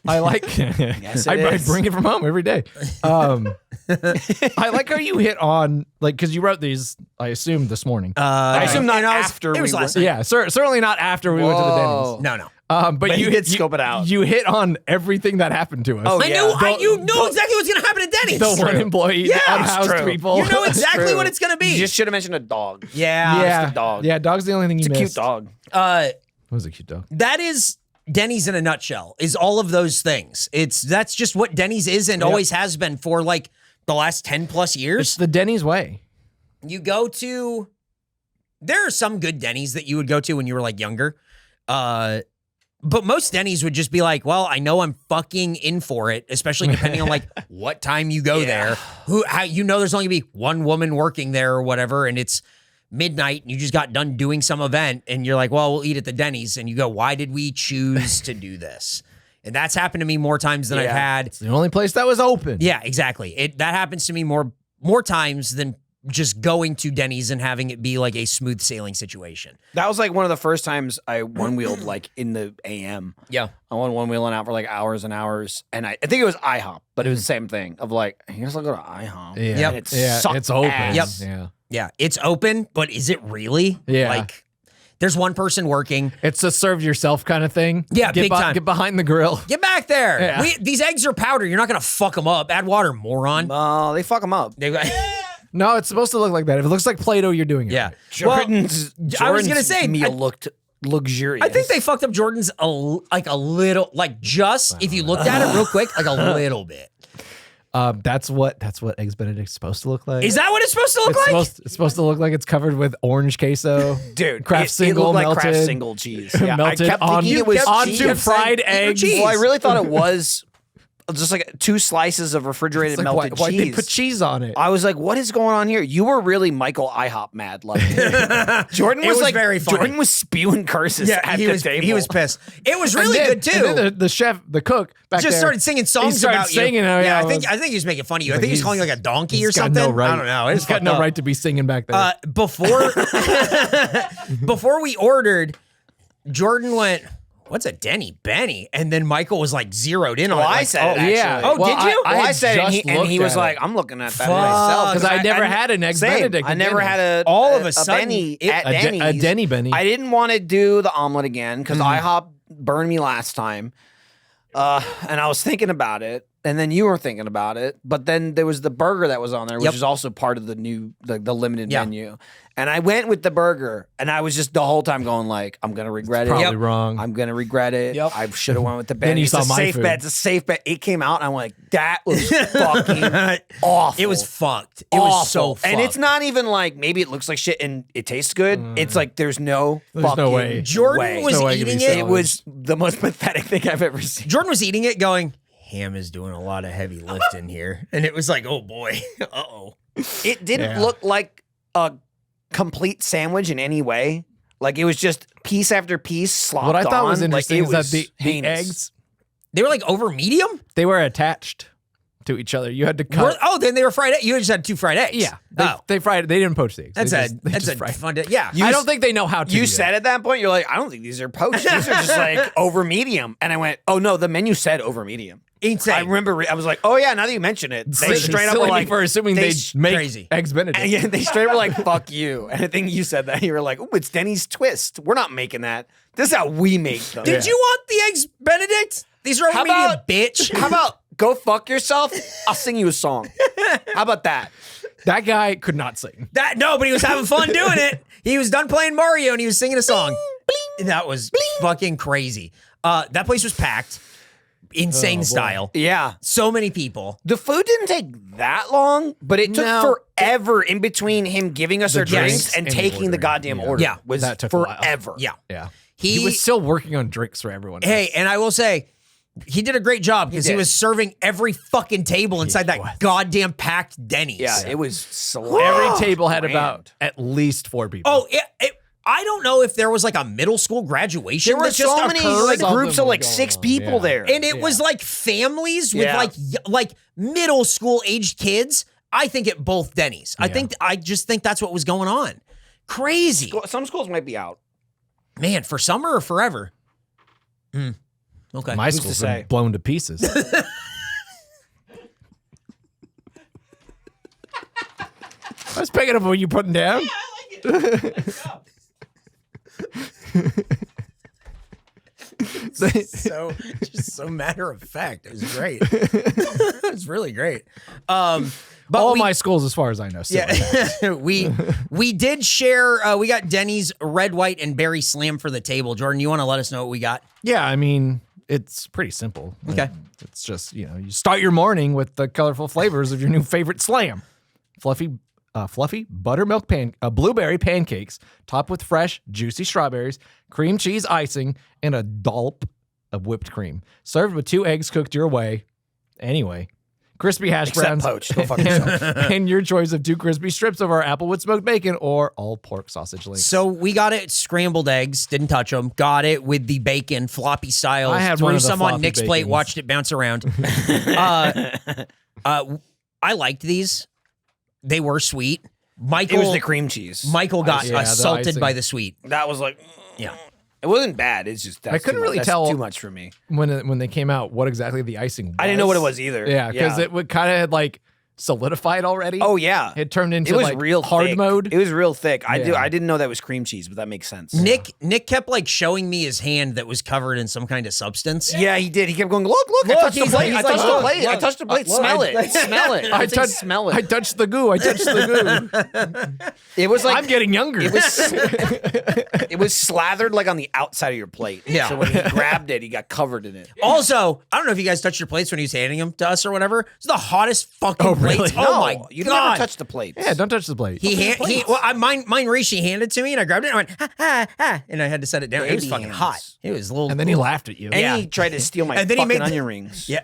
Speaker 3: I like.
Speaker 1: Yes, it
Speaker 3: I
Speaker 1: is.
Speaker 3: bring it from home every day. I like how you hit on like because you wrote these. I assume this morning.
Speaker 1: I assume not
Speaker 2: no,
Speaker 1: after
Speaker 2: it was
Speaker 1: we
Speaker 2: last
Speaker 1: went.
Speaker 2: night.
Speaker 3: Yeah, certainly not after we went to the
Speaker 1: Whoa.
Speaker 3: Denny's.
Speaker 2: No.
Speaker 3: But
Speaker 1: you
Speaker 3: you
Speaker 1: did scope it out.
Speaker 3: You hit on everything that happened to us.
Speaker 1: Oh,
Speaker 2: I
Speaker 1: yeah.
Speaker 2: knew you knew exactly what's gonna happen at Denny's.
Speaker 3: the one employee,
Speaker 2: Yeah,
Speaker 3: the
Speaker 2: it's
Speaker 3: unhoused
Speaker 1: true.
Speaker 3: people.
Speaker 2: You know exactly
Speaker 1: True.
Speaker 2: what it's gonna be.
Speaker 1: You just should have mentioned a dog.
Speaker 2: yeah.
Speaker 3: yeah,
Speaker 1: the dog.
Speaker 3: Yeah, dog's the only thing you
Speaker 1: It's a
Speaker 3: missed.
Speaker 1: cute dog.
Speaker 3: It was a cute dog.
Speaker 2: That is Denny's in a nutshell. Is all of those things. That's just what Denny's is and always has been for like the last 10+ years.
Speaker 3: It's the Denny's way.
Speaker 2: You go to. There are some good Denny's that you would go to when you were like younger. But most Denny's would just be like, well, I know I'm fucking in for it, especially depending on like what time you go there. How you know there's only gonna be one woman working there or whatever, and it's midnight and you just got done doing some event and you're like, well, we'll eat at the Denny's, and you go, why did we choose to do this? And that's happened to me more times than I've had.
Speaker 3: It's the only place that was open.
Speaker 2: Yeah, exactly. That happens to me more times than just going to Denny's and having it be like a smooth sailing situation.
Speaker 1: That was like one of the first times I one-wheeled like in the AM.
Speaker 2: Yeah.
Speaker 1: I went one-wheeling out for like hours and hours. And I think it was IHOP, but it was the same thing of like, here's like go to IHOP.
Speaker 3: Yeah,
Speaker 2: Yep.
Speaker 1: And it
Speaker 3: yeah,
Speaker 1: sucked
Speaker 3: it's open.
Speaker 1: ass.
Speaker 2: Yep.
Speaker 3: Yeah,
Speaker 2: Yeah, it's open, but is it really?
Speaker 3: Yeah.
Speaker 2: Like, there's one person working.
Speaker 3: it's a serve yourself kind of thing.
Speaker 2: Yeah, big time.
Speaker 3: Get behind the grill.
Speaker 2: Get back there.
Speaker 3: Yeah.
Speaker 2: These eggs are powder. You're not going to fuck them up. Add water, moron.
Speaker 1: Oh, they fuck them up.
Speaker 3: No, it's supposed to look like that. If it looks like Play-Doh, you're doing it.
Speaker 2: Yeah.
Speaker 1: Jordan's
Speaker 2: I was gonna say,
Speaker 1: meal
Speaker 2: I-
Speaker 1: looked luxurious.
Speaker 2: I think they fucked up Jordan's a little, like just if you looked at it real quick, like a little bit.
Speaker 3: That's what Eggs Benedict's supposed to look like.
Speaker 2: Is that what it's supposed to look like?
Speaker 3: It's supposed to look like it's covered with orange queso.
Speaker 1: Dude,
Speaker 3: Kraft
Speaker 1: it
Speaker 3: single
Speaker 1: looked like
Speaker 3: melted,
Speaker 1: Kraft single cheese. Yeah,
Speaker 3: melted
Speaker 1: I kept
Speaker 3: on,
Speaker 1: thinking it was
Speaker 3: onto
Speaker 1: cheese.
Speaker 3: fried
Speaker 2: Eat your
Speaker 3: eggs.
Speaker 2: cheese.
Speaker 1: Well, I really thought it was just like 2 slices of refrigerated
Speaker 3: It's like,
Speaker 1: melted
Speaker 3: why
Speaker 1: cheese.
Speaker 3: they put cheese on it?
Speaker 1: I was like, what is going on here? You were really Michael IHOP mad. Like Jordan
Speaker 2: It
Speaker 1: was
Speaker 2: was
Speaker 1: like
Speaker 2: very funny.
Speaker 1: Jordan was spewing curses at
Speaker 2: he
Speaker 1: the
Speaker 2: was
Speaker 1: table.
Speaker 2: he was pissed. It was really
Speaker 3: And
Speaker 2: good
Speaker 3: then-
Speaker 2: too.
Speaker 3: And then the chef, the cook, back
Speaker 2: Just
Speaker 3: there,
Speaker 2: started singing songs
Speaker 3: he started
Speaker 2: about
Speaker 3: singing,
Speaker 2: you.
Speaker 3: oh, yeah,
Speaker 2: I
Speaker 3: well,
Speaker 2: think he was making fun of you. I
Speaker 3: like,
Speaker 2: think he's
Speaker 3: he's-
Speaker 2: calling you like a donkey or
Speaker 3: he's got
Speaker 2: something.
Speaker 3: no right.
Speaker 2: I don't know.
Speaker 3: He's got no right to be singing back there.
Speaker 2: Before we ordered, Jordan went, "What's a Denny Benny?" And then Michael was like zeroed in on
Speaker 1: Well,
Speaker 2: it.
Speaker 1: I
Speaker 2: Like,
Speaker 1: said it,
Speaker 2: oh,
Speaker 1: actually.
Speaker 3: yeah.
Speaker 2: Oh,
Speaker 3: Well,
Speaker 2: did you?
Speaker 3: I
Speaker 1: Well, I
Speaker 3: had
Speaker 1: said it, and
Speaker 3: just
Speaker 1: he
Speaker 3: looked
Speaker 1: was
Speaker 3: at
Speaker 1: like,
Speaker 3: it.
Speaker 1: I'm looking at that
Speaker 2: Fuck.
Speaker 1: myself.
Speaker 3: 'Cause I never had an Eggs
Speaker 1: Same.
Speaker 3: Benedict
Speaker 1: I
Speaker 3: at
Speaker 1: never
Speaker 3: Denny's.
Speaker 1: had
Speaker 2: All of a sudden,
Speaker 1: Benny
Speaker 2: it-
Speaker 1: at
Speaker 3: a
Speaker 1: Denny's.
Speaker 3: Denny Benny.
Speaker 1: I didn't want to do the omelet again because IHOP burned me last time. And I was thinking about it, and then you were thinking about it, but then there was the burger that was on there, which
Speaker 2: Yep.
Speaker 1: is also part of the new, the limited
Speaker 2: Yeah.
Speaker 1: menu. And I went with the burger, and I was just the whole time going like, I'm gonna regret it.
Speaker 3: Probably
Speaker 2: Yep.
Speaker 3: wrong.
Speaker 1: I'm gonna regret it.
Speaker 2: Yep.
Speaker 1: I should have went with the
Speaker 3: Then
Speaker 1: Benny.
Speaker 3: you
Speaker 1: It's
Speaker 3: saw
Speaker 1: a
Speaker 3: my
Speaker 1: safe
Speaker 3: food.
Speaker 1: bet. It's a safe bet. It came out, and I went like, that was fucking awful.
Speaker 2: It was fucked. It
Speaker 1: Awful.
Speaker 2: was so fucked.
Speaker 1: And it's not even like maybe it looks like shit and it tastes good. It's like there's no
Speaker 3: There's no
Speaker 1: fucking
Speaker 3: way.
Speaker 2: Jordan
Speaker 1: way.
Speaker 2: was
Speaker 3: No way it could
Speaker 2: eating
Speaker 3: be
Speaker 2: it.
Speaker 3: solid.
Speaker 1: It was the most pathetic thing I've ever seen.
Speaker 2: Jordan was eating it, going, "Ham is doing a lot of heavy lifting here," and it was like, "Oh boy, uh-oh."
Speaker 1: It didn't
Speaker 3: Yeah.
Speaker 1: look like a complete sandwich in any way. Like it was just piece after piece slopped
Speaker 3: What I thought was
Speaker 1: on. Like,
Speaker 3: interesting
Speaker 1: it
Speaker 3: is that
Speaker 1: was
Speaker 3: the
Speaker 1: heinous.
Speaker 3: eggs,
Speaker 2: They were like over medium.
Speaker 3: they were attached to each other. You had to cut.
Speaker 2: Then they were fried. You just had 2 fried eggs.
Speaker 3: Yeah,
Speaker 2: Oh,
Speaker 3: they fried it. They didn't poach the eggs.
Speaker 2: that's
Speaker 3: They
Speaker 2: a
Speaker 3: just- they
Speaker 2: that's
Speaker 3: just
Speaker 2: a
Speaker 3: fried it.
Speaker 2: fun. Yeah.
Speaker 3: I don't think they know how to.
Speaker 1: You
Speaker 3: do
Speaker 1: said
Speaker 3: that.
Speaker 1: at that point, you're like, I don't think these are poached. These are just like over medium. And I went, oh no, the menu said over medium.
Speaker 2: Insane.
Speaker 1: I remember, I was like, oh yeah, now that you mention it, they straight up were
Speaker 3: Silly me
Speaker 1: like,
Speaker 3: for assuming
Speaker 1: they
Speaker 3: they'd make
Speaker 2: crazy.
Speaker 3: eggs Benedict.
Speaker 1: and yeah, they straight were like, fuck you. And I think you said that. You were like, oh, it's Denny's twist. We're not making that. This is how we make them.
Speaker 2: Did you want the eggs Benedict? These are over
Speaker 1: How
Speaker 2: medium,
Speaker 1: about-
Speaker 2: bitch.
Speaker 1: How about go fuck yourself? I'll sing you a song. How about that?
Speaker 3: That guy could not sing.
Speaker 2: No, but he was having fun doing it. He was done playing Mario and he was singing a song. That was fucking crazy. That place was packed. Insane style.
Speaker 1: Yeah.
Speaker 2: So many people.
Speaker 1: The food didn't take that long, but it took
Speaker 3: No.
Speaker 1: forever in between him giving us our
Speaker 3: drinks
Speaker 1: drinks and
Speaker 3: and
Speaker 1: taking the
Speaker 3: ordering.
Speaker 1: goddamn
Speaker 3: Yeah.
Speaker 1: order.
Speaker 2: Yeah.
Speaker 1: Was
Speaker 3: That took a while.
Speaker 1: forever.
Speaker 2: Yeah.
Speaker 3: Yeah,
Speaker 2: He
Speaker 3: was still working on drinks for everyone else.
Speaker 2: Hey, and I will say, he did a great job because he
Speaker 1: did.
Speaker 2: was serving every fucking table inside that
Speaker 3: was.
Speaker 2: goddamn packed Denny's.
Speaker 1: Yeah, it was
Speaker 3: every table had
Speaker 1: grand.
Speaker 3: about at least 4 people.
Speaker 2: Oh, I don't know if there was like a middle school graduation.
Speaker 1: There were
Speaker 2: that just
Speaker 1: so many
Speaker 2: occurred.
Speaker 1: like
Speaker 3: Something
Speaker 1: groups of
Speaker 3: was
Speaker 1: like
Speaker 3: going
Speaker 1: 6
Speaker 3: on,
Speaker 1: people
Speaker 3: yeah.
Speaker 1: there.
Speaker 2: And it was like families with
Speaker 1: Yeah.
Speaker 2: like middle school aged kids. I think at both Denny's. I just think that's what was going on. Crazy.
Speaker 1: Some schools might be out.
Speaker 2: Man, for summer or forever? Okay.
Speaker 3: My school's been blown to pieces. I was picking up what you putting down.
Speaker 4: Yeah, I like it. Nice job.
Speaker 2: Just so matter of fact. It was great. It was really great. But
Speaker 3: All my schools, as far as I know. Still
Speaker 2: yeah, we did share. We got Denny's red, white, and berry slam for the table. Jordan, you want to let us know what we got?
Speaker 3: Yeah, I mean, it's pretty simple.
Speaker 2: Okay.
Speaker 3: It's just, you start your morning with the colorful flavors of your new favorite slam. Fluffy buttermilk blueberry pancakes topped with fresh, juicy strawberries, cream cheese icing, and a dollop of whipped cream. Served with 2 eggs cooked your way. Anyway. Crispy hash browns.
Speaker 1: poached. Go fuck yourself.
Speaker 3: And your choice of 2 crispy strips of our applewood smoked bacon or all pork sausage links.
Speaker 2: So we got it scrambled eggs, didn't touch them. Got it with the bacon, floppy style.
Speaker 3: I had
Speaker 2: threw
Speaker 3: one of the
Speaker 2: some on
Speaker 3: floppy
Speaker 2: Nick's plate,
Speaker 3: bacons.
Speaker 2: watched it bounce around. I liked these. They were sweet.
Speaker 1: It was the cream cheese.
Speaker 2: Michael got
Speaker 3: Yeah, the
Speaker 2: assaulted
Speaker 3: icing.
Speaker 2: by the sweet.
Speaker 1: That was like,
Speaker 2: Yeah.
Speaker 1: it wasn't bad. It's just
Speaker 3: I couldn't really tell
Speaker 1: too much for me.
Speaker 3: when they came out what exactly the icing was.
Speaker 1: I didn't know what it was either.
Speaker 3: Yeah, because it would kind of had like solidified already.
Speaker 1: Oh yeah,
Speaker 3: It turned into
Speaker 1: it was
Speaker 3: like
Speaker 1: real
Speaker 3: hard
Speaker 1: thick.
Speaker 3: mode.
Speaker 1: It was real thick.
Speaker 3: Yeah.
Speaker 1: I didn't know that was cream cheese, but that makes sense.
Speaker 2: Nick kept like showing me his hand that was covered in some kind of substance.
Speaker 1: Yeah, he did. He kept going. Look! I
Speaker 2: Look,
Speaker 1: touched the
Speaker 2: he's
Speaker 1: plate.
Speaker 2: like-
Speaker 1: I touched the
Speaker 2: look,
Speaker 1: plate. I
Speaker 2: look,
Speaker 1: touched the plate.
Speaker 2: look.
Speaker 1: Smell it. Smell it.
Speaker 3: I touched
Speaker 1: Smell it.
Speaker 3: I touched the goo. I touched the goo.
Speaker 1: It was like
Speaker 3: I'm getting younger.
Speaker 1: It was it was slathered like on the outside of your plate.
Speaker 2: Yeah.
Speaker 1: So when he grabbed it, he got covered in it.
Speaker 2: Also, I don't know if you guys touched your plates when he was handing them to us or whatever. It's the hottest fucking plates.
Speaker 1: No,
Speaker 2: Oh my
Speaker 1: you
Speaker 2: god!
Speaker 1: never touch the plates.
Speaker 3: Yeah, don't touch the plate.
Speaker 2: Mine Rishi handed to me and I grabbed it and I went, ha, ha, ha, and I had to set it down. It was
Speaker 1: Baby
Speaker 2: fucking
Speaker 1: hands.
Speaker 2: hot. It was a little.
Speaker 3: And then he laughed at you.
Speaker 1: And
Speaker 2: Yeah.
Speaker 1: he tried to steal my
Speaker 2: And then he
Speaker 1: fucking
Speaker 2: made
Speaker 1: onion rings.
Speaker 2: Yeah.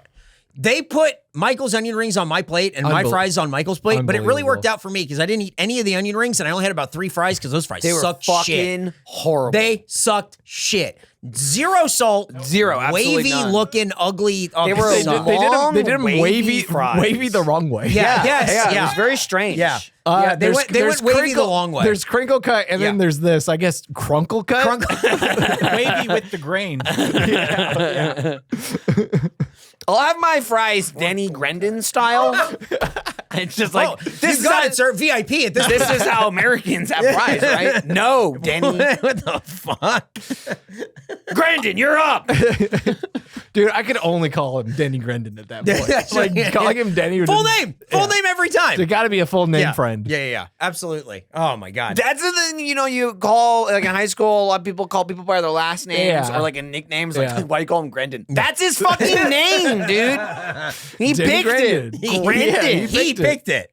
Speaker 2: They put Michael's onion rings on my plate and my fries on Michael's plate, but it really worked out for me because I didn't eat any of the onion rings and I only had about 3 fries because those fries
Speaker 1: They were
Speaker 2: sucked
Speaker 1: fucking
Speaker 2: shit.
Speaker 1: horrible.
Speaker 2: They sucked shit. Zero salt.
Speaker 1: Zero, absolutely
Speaker 2: Wavy
Speaker 1: none.
Speaker 2: looking, ugly. Oh,
Speaker 1: They were
Speaker 2: it sucked.
Speaker 3: They did them
Speaker 1: Long, wavy fries.
Speaker 3: wavy the wrong way.
Speaker 2: Yeah. Yes,
Speaker 1: yeah,
Speaker 2: yeah.
Speaker 1: It was very strange.
Speaker 2: Yeah. Yeah, they went
Speaker 3: there's
Speaker 2: wavy the long way.
Speaker 3: There's crinkle cut, and then
Speaker 2: Yeah.
Speaker 3: there's this, I guess, crunkle cut.
Speaker 4: Wavy with the grain.
Speaker 1: I'll have my fries Denny Grendon style. It's just like
Speaker 2: This
Speaker 1: this
Speaker 2: is
Speaker 1: is how,
Speaker 2: it, sir. VIP at this.
Speaker 1: this is how Americans have fries, right? No, Denny
Speaker 2: What the fuck?
Speaker 1: Grendon, you're up.
Speaker 3: Dude, I could only call him Denny Grendon at that point.
Speaker 2: That's
Speaker 3: Like,
Speaker 2: right.
Speaker 3: calling him Denny. or
Speaker 2: Full
Speaker 3: just-
Speaker 2: name. Full name every time.
Speaker 3: There got to be a full name friend.
Speaker 2: Yeah. Absolutely. Oh my god.
Speaker 1: That's the thing, you call like in high school. A lot of people call people by their last names
Speaker 3: Yeah.
Speaker 1: or like in nicknames. Like,
Speaker 3: Yeah.
Speaker 1: why do you call him Grendon? That's his fucking name, dude. He
Speaker 3: Denny
Speaker 1: picked it.
Speaker 3: Grendon.
Speaker 1: Grendon.
Speaker 2: He picked it.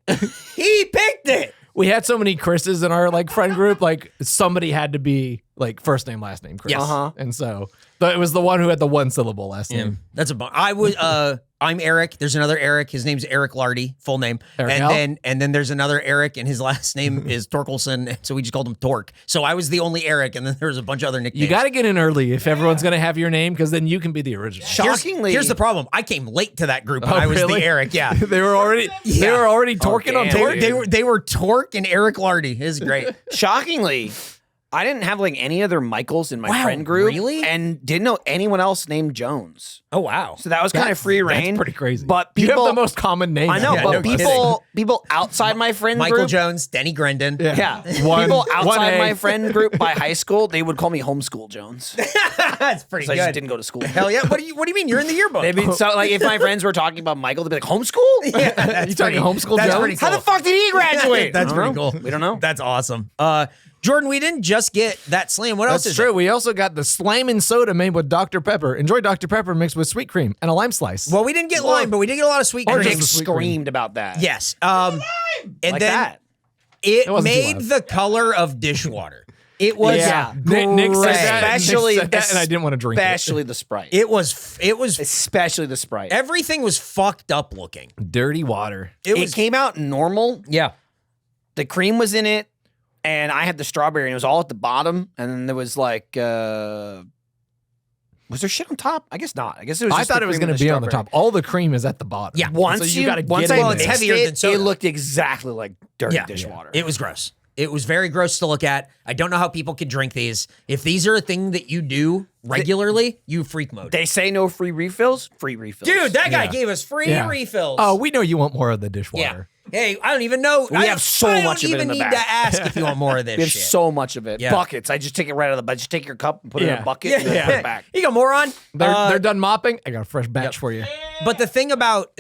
Speaker 2: He picked it.
Speaker 3: We had so many Chris's in our like friend group. Like somebody had to be like first name, last name Chris.
Speaker 2: Yes.
Speaker 1: Uh-huh.
Speaker 3: And so it was the one who had the 1 syllable last name.
Speaker 2: That's a bummer. I'm Eric. There's another Eric. His name's Eric Lardy, full name.
Speaker 3: Eric
Speaker 2: and
Speaker 3: L?
Speaker 2: then there's another Eric, and his last name is Torkelson. So we just called him Torque. So I was the only Eric, and then there was a bunch of other nicknames.
Speaker 3: You got to get in early if everyone's going to have your name, because then you can be the original.
Speaker 1: Shockingly,
Speaker 2: Here's the problem. I came late to that group when I was
Speaker 3: really?
Speaker 2: the Eric. Yeah.
Speaker 3: they were already torquing on
Speaker 1: damn.
Speaker 3: Torque.
Speaker 2: They were Torque and Eric Lardy. It was great.
Speaker 1: shockingly, I didn't have like any other Michaels in my
Speaker 2: Wow,
Speaker 1: friend group,
Speaker 2: really?
Speaker 1: and didn't know anyone else named Jones.
Speaker 2: Oh wow.
Speaker 1: So that was kind of free reign.
Speaker 3: That's pretty crazy.
Speaker 1: But
Speaker 3: you
Speaker 1: people,
Speaker 3: have the most common name.
Speaker 1: I know,
Speaker 2: Yeah,
Speaker 1: but
Speaker 2: no kidding.
Speaker 1: people outside my friend
Speaker 2: Michael
Speaker 1: group,
Speaker 2: Jones, Denny Grendon.
Speaker 1: yeah,
Speaker 3: One-
Speaker 1: people outside
Speaker 3: 1A.
Speaker 1: my friend group by high school, they would call me Homeschool Jones.
Speaker 2: That's pretty
Speaker 1: So I
Speaker 2: good.
Speaker 1: just didn't go to school.
Speaker 2: Hell yeah. What do you mean? You're in the yearbook.
Speaker 1: Maybe so. Like if my friends were talking about Michael, they'd be like, "Homeschool?
Speaker 2: Yeah, that's
Speaker 3: You talking homeschool
Speaker 2: that's
Speaker 3: Jones?
Speaker 2: pretty cool.
Speaker 1: How the fuck did he graduate?"
Speaker 2: That's
Speaker 1: I don't
Speaker 2: pretty
Speaker 1: know.
Speaker 2: cool.
Speaker 1: We don't know.
Speaker 2: That's awesome. Jordan, we didn't just get that slam. What else
Speaker 3: That's
Speaker 2: is
Speaker 3: true.
Speaker 2: it?
Speaker 3: We also got the Slammin soda made with Dr. Pepper. Enjoy Dr. Pepper mixed with sweet cream and a lime slice.
Speaker 2: Well, we didn't get lime, but we did get a lot of sweet
Speaker 3: Or
Speaker 2: cream.
Speaker 3: just
Speaker 1: Nick
Speaker 3: the sweet cream.
Speaker 1: screamed about that.
Speaker 2: Yes. And
Speaker 1: like
Speaker 2: then
Speaker 1: that.
Speaker 2: it
Speaker 3: wasn't too
Speaker 2: made
Speaker 3: loud.
Speaker 2: the color of dishwater. It was
Speaker 1: Yeah.
Speaker 3: Nick said that,
Speaker 1: Especially-
Speaker 3: Nick said that, and I didn't want to drink
Speaker 1: Especially the Sprite.
Speaker 2: it was
Speaker 1: Especially the Sprite.
Speaker 2: everything was fucked up looking.
Speaker 3: it. Dirty water.
Speaker 1: It came out normal.
Speaker 2: Yeah.
Speaker 1: The cream was in it, and I had the strawberry, and it was all at the bottom. And then there was like Was there shit on top? I guess not. I guess it was.
Speaker 3: I
Speaker 1: Just
Speaker 3: thought
Speaker 1: the
Speaker 3: it was
Speaker 1: cream
Speaker 3: going
Speaker 1: and
Speaker 3: to be on the
Speaker 1: strawberry.
Speaker 3: top. All the cream is at the bottom.
Speaker 2: Yeah.
Speaker 1: Once
Speaker 3: so you got to
Speaker 1: once
Speaker 3: get
Speaker 1: I
Speaker 3: it.
Speaker 2: Well, it's
Speaker 1: mixed
Speaker 2: heavier
Speaker 1: it,
Speaker 2: than soda.
Speaker 1: it looked exactly like dirty
Speaker 2: Yeah.
Speaker 1: dishwater.
Speaker 2: It was gross. It was very gross to look at. I don't know how people can drink these. If these are a thing that you do regularly, you freak mode.
Speaker 1: They say no free refills. Free refills.
Speaker 2: Dude, that guy
Speaker 3: Yeah.
Speaker 2: gave us free
Speaker 3: Yeah.
Speaker 2: refills.
Speaker 3: Oh, we know you want more of the
Speaker 2: yeah.
Speaker 3: dishwater.
Speaker 2: Hey, I don't even know.
Speaker 1: We have so
Speaker 2: I
Speaker 1: much of it
Speaker 2: don't
Speaker 1: in
Speaker 2: even
Speaker 1: the
Speaker 2: need
Speaker 1: back.
Speaker 2: to ask if you want more of this
Speaker 1: we have
Speaker 2: shit.
Speaker 1: so much of it.
Speaker 2: Yeah.
Speaker 1: Buckets. I just take it right out of the bucket. Just take your cup and put it in
Speaker 3: Yeah.
Speaker 1: a bucket and then put it back.
Speaker 2: You got more on?
Speaker 3: They're done mopping. I got a fresh batch for you.
Speaker 2: But the thing about